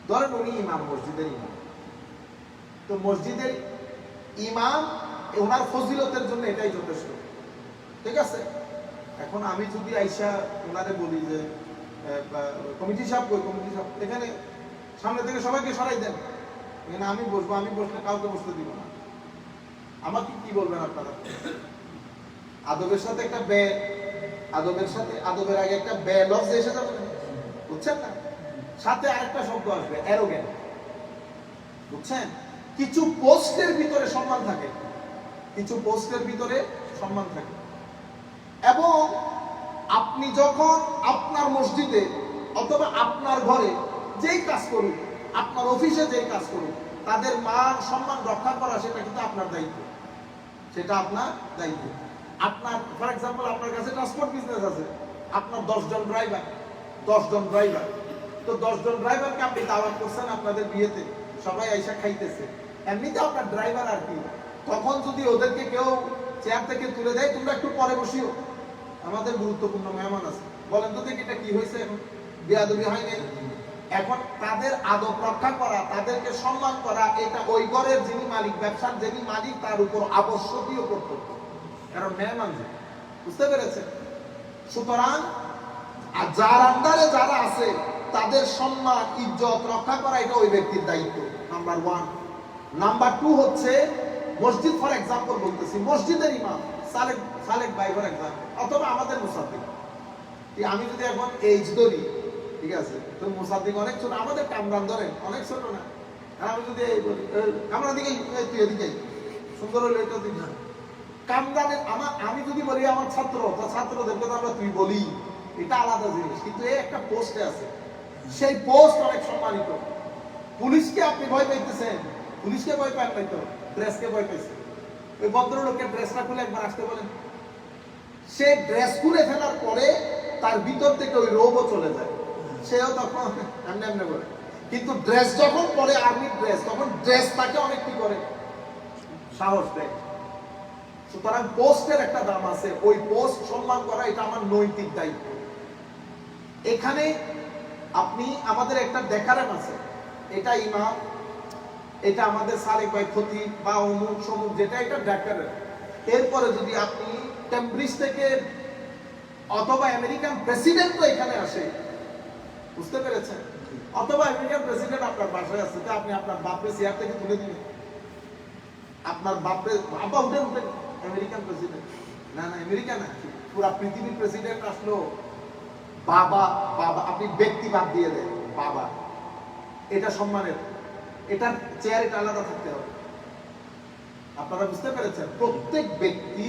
ধরেন উনি ইমাম, মসজিদের ইমাম। তো মসজিদের ইমাম ওনার ফজিলতের জন্য এটাই যথেষ্ট, ঠিক আছে। এখন আমি যদি আইসা ওনারে বলি যে কমিটি সাহেব কই, কমিটি সাহেব এখানে সামনে থেকে সবাইকে সরাই দেন, এখানে আমি বসবো, আমি বসলে কাউকে বসতে দিব না, আমাকে কি বলবেন আপনারা? আদবের সাথে একটা বে, আদবের সাথে আদবের আগে একটা বে লফজ এসে যাবে, বুঝছেন না? সাথে আরেকটা শব্দ আসবে, অ্যারোগেন্ট, বুঝছেন? কিছু পোস্টের ভিতরে সম্মান থাকে, কিছু পোস্টের ভিতরে সম্মান থাকে। এবং আপনি যখন আপনার মসজিদে অথবা আপনার ঘরে যেই কাজ করুন, আপনার অফিসে যেই কাজ করুন, তাদের মান সম্মান রক্ষা করা সেটা কিন্তু আপনার দায়িত্ব, সেটা আপনার দায়িত্ব। আপনার ফর এক্সাম্পল আপনার কাছে ট্রান্সপোর্ট বিজনেস আছে, আপনার 10 জন ড্রাইভার, 10 জন ড্রাইভার, তো 10 জন ড্রাইভারকে আপনি দাওয়াত করছেন আপনাদের বিয়েতে, সবাই আইসা খাইতেছে, এমনিতে আপনার ড্রাইভার আর কি। তখন যদি ওদেরকে কেউ চেয়ার থেকে তুলে দেয়, তোমরা একটু পরে বসিও, আমাদের গুরুত্বপূর্ণ মেহমান আছে, বলেন তো দেখি এটা কি হয়েছে, এখন বেয়াদবি হয় নাই? এখন তাদের আদব রক্ষা করা, তাদেরকে সম্মান করা, এটা ওই ঘরের যিনি মালিক, ব্যবসার যিনি মালিক, তার উপর আবশ্যকীয় কর্তব্য, কারণ মেহমান যে, বুঝতে পেরেছেন? সুতরাং যার আন্ডারে যারা আছে তাদের সম্মান ইজ্জত রক্ষা করা এটা ওই ব্যক্তির দায়িত্ব, নাম্বার 1। নাম্বার 2 হচ্ছে মসজিদ, ফর এক্সাম্পল বলতেছি, মসজিদের ইমাম সালেক ভাই ফর এক্সাম্পল, অথবা আমাদের মুসাদ্দিক। আমি যদি এখন এইজ ধরি, ঠিক আছে, তো মুসাদ্দিক অনেক ছোট, আমাদের কামরান ধরেন অনেক ছোট না, আর আমি যদি এই বলি কামরান দিকে, তুই এদিকে সুন্দর হলে এটা দিক না, কামরানের আমি যদি বলি আমার ছাত্র, তো ছাত্রদেরকে তো আমরা তুই বলি, এটা আলাদা জিনিস, কিন্তু এই একটা পোস্টে আছে, সেই পোস্ট অনেক সম্মানিত। পুলিশকে আপনি ভয় পাইতেছেন, পুলিশকে ভয় পান নাই তো, ড্রেসকে ভয় পাইছে। ওই ভদ্রলোকের ড্রেসটা খুলে একবার আসতে বলেন, সে ড্রেস খুলে ফেলার পরে তার ভিতর থেকে ওই রোগও চলে যায়, সেও তখন এমনি এমনি বলে। কিন্তু ড্রেস যখন পরে আর্মির ড্রেস, তখন ড্রেস তাকে অনেক কি করে, সাহস দেয়। সুতরাং পোস্টের একটা দাম আছে, ওই পোস্ট সম্মান করা এটা আমার নৈতিক দায়িত্ব। এখানে আপনি আমাদের একটা দেখারেন আছে, এটা ইমাম, এটা আমাদের সালেক ভাই খতিব বা অমুক সমুক, যেটা এটা ডাক্তারের। এরপরে যদি আপনি ক্যামব্রিজ থেকে অথবা আমেরিকান প্রেসিডেন্টও এখানে আসে, বুঝতে পেরেছেন, অথবা আমেরিকান প্রেসিডেন্ট আপনার বাসায় আসছে, তো আপনি আপনার বাপরে চেয়ার থেকে তুলে দিবেন, আপনার বাপরে বাবা উঠে উঠে আমেরিকান প্রেসিডেন্ট, না না আমেরিকা না, পুরা পৃথিবীর প্রেসিডেন্ট আসলো, বাবা বাবা, আপনি ব্যক্তি বাদ দিয়ে দেন, বাবা, এটা সম্মানের, এটার চেয়ার এটা আলাদা থাকতে হবে। আপনারা বুঝতে পেরেছেন? প্রত্যেক ব্যক্তি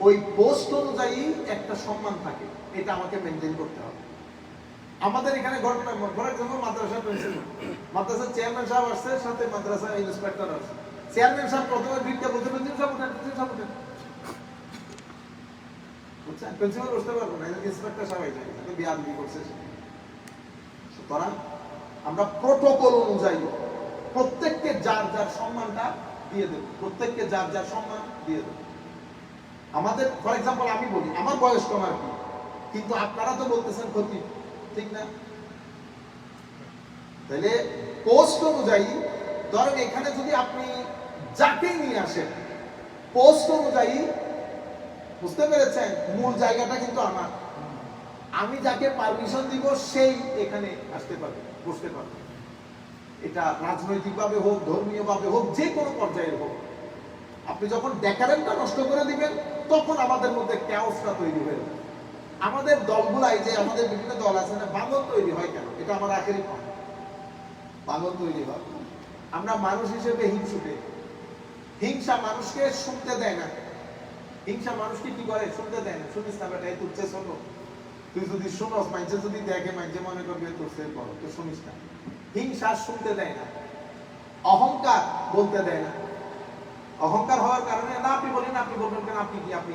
ওই পোস্ট অনুযায়ী একটা সম্মান থাকে, এটা আমাকে মেনটেন করতে হবে। আমাদের এখানে ঘটনা, ফর এক্সাম্পল মাদ্রাসা প্রিন্সিপাল, মাদ্রাসার চেয়ারম্যান সাহেব আসছে, সাথে মাদ্রাসা ইন্সপেক্টর আসছে। চেয়ারম্যান সাহেব প্রথমে ভিড়টা বলতে প্রিন্সিপাল সাহেব উঠেন, প্রিন্সিপাল সাহেব উঠেন, বুঝছেন? প্রিন্সিপাল বসতে পারবো না, ইন্সপেক্টর সাহেব যায়, বিয়াদবি করছে। সুতরাং আমরা প্রোটোকল অনুযায়ী প্রত্যেককে যার যার সম্মানটা দিয়ে দেব, প্রত্যেককে যার যার সম্মান দিয়ে দেব। আমাদের ফর এক্সাম্পল আমি বলি, আমার বয়স কম আর কি, কিন্তু আপনারা তো বলতেছেন ক্ষতি, ঠিক না? তাহলে পোস্ট অনুযায়ী ধরেন এখানে যদি আপনি যাকে নিয়ে আসেন পোস্ট অনুযায়ী, বুঝতে পেরেছেন, মূল জায়গাটা কিন্তু আমার, আমি যাকে পারমিশন দিব সেই এখানে আসতে পারবে, বসতে পারবে। এটা রাজনৈতিক ভাবে হোক, ধর্মীয় ভাবে হোক, যে কোনো পর্যায়ের হোক। আপনি যখন ডেকারেন্টটা নষ্ট করে দিবেন তখন আমাদের মধ্যে ক্যাওসটা তৈরি হয়ে যাবে। আমাদের দলগুলাই, যে আমাদের বিভিন্ন দল আছে না, ভাঙন তৈরি হয় কেন? এটা আমার আখেরি পয়েন্ট। ভাঙন তৈরি হয়, আমরা মানুষ হিসেবে হিংসুটে। হিংসা মানুষকে শুনতে দেয় না। হিংসা মানুষকে কি করে? শুনতে দেয় না। শুনিস না বেটা, তুই শোনো, তুই যদি শুনস, মাইজে যদি দেখে, মাইজে মনে করবে তোর সেল করো, তুই শুনিস না। হিংসা শুনতে দেয় না, অহংকার বলতে দেয় না। অহংকার হওয়ার কারণে, না আপনি বলেন, আপনি বলবেন কেন, আপনি কি, আপনি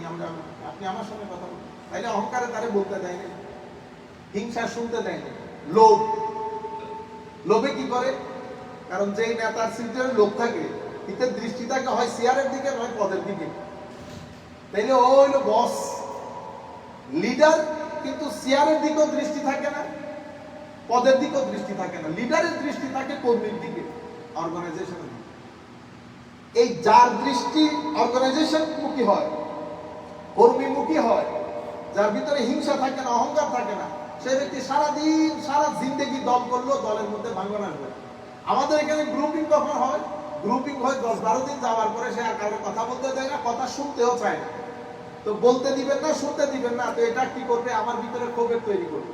আপনি আমার সঙ্গে কথা বলবেন, তাইলে অহংকারে তারে বলতে দেয় না। হিংসা শুনতে দেয় না। লোভ, লোভে কি করে? কারণ যেই নেতার সিটের লোভ থাকে, এদের দৃষ্টি থাকে হয় চেয়ারের দিকে, নয় পদের দিকে। তাইলে ও হইলো বস, লিডার, কিন্তু চেয়ারের দিকেও দৃষ্টি থাকে না, পদের দিকেও দৃষ্টি থাকে না। লিডারের দৃষ্টি থাকে কর্মীর দিকে, অর্গানাইজেশনের দিকে। এই যার দৃষ্টি অর্গানাইজেশন মুখী হয়, কর্মীমুখী হয়, যার ভিতরে হিংসা থাকে না, অহংকার থাকে না, সেই ব্যক্তি সারাদিন সারা জিন্দেগি দল করলো, দলের মধ্যে ভাঙন আসবে। আমাদের এখানে গ্রুপিং কখন হয়? গ্রুপিং হয় 10-12 দিন যাওয়ার পরে সে আর কারোর কথা বলতে দেয় না, কথা শুনতেও চায় না। তো বলতে দিবেন না, শুনতে দিবেন না, তো এটা কি করবে? আমার ভিতরে ক্ষোভের তৈরি করবে।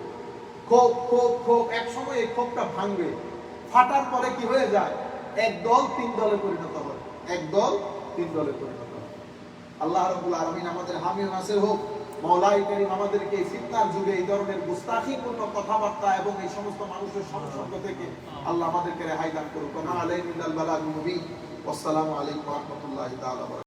ক্ষোভ ক্ষোভ ক্ষোভ, এক সময় এই ক্ষোভটা ভাঙবে। ফাটার পরে কি হয়ে যায়? এক দল 3 দলে পরিণত হয়, এক দল 3 দলে পরিণত হয়। আল্লাহ রাব্বুল আলামিন আমাদের হামি ও নাসির হোক। মাওলাই কারীম আমাদেরকে এই ফিতনার যুগে এই ধরনের গুস্তাখিপূর্ণ কথাবার্তা এবং এই সমস্ত মানুষের সংসর্গ থেকে আল্লাহ আমাদেরকে রেহাই দান করুন। আলাইকুম ওয়া রাহমাতুল্লাহি ওয়া বারাকাতুহু।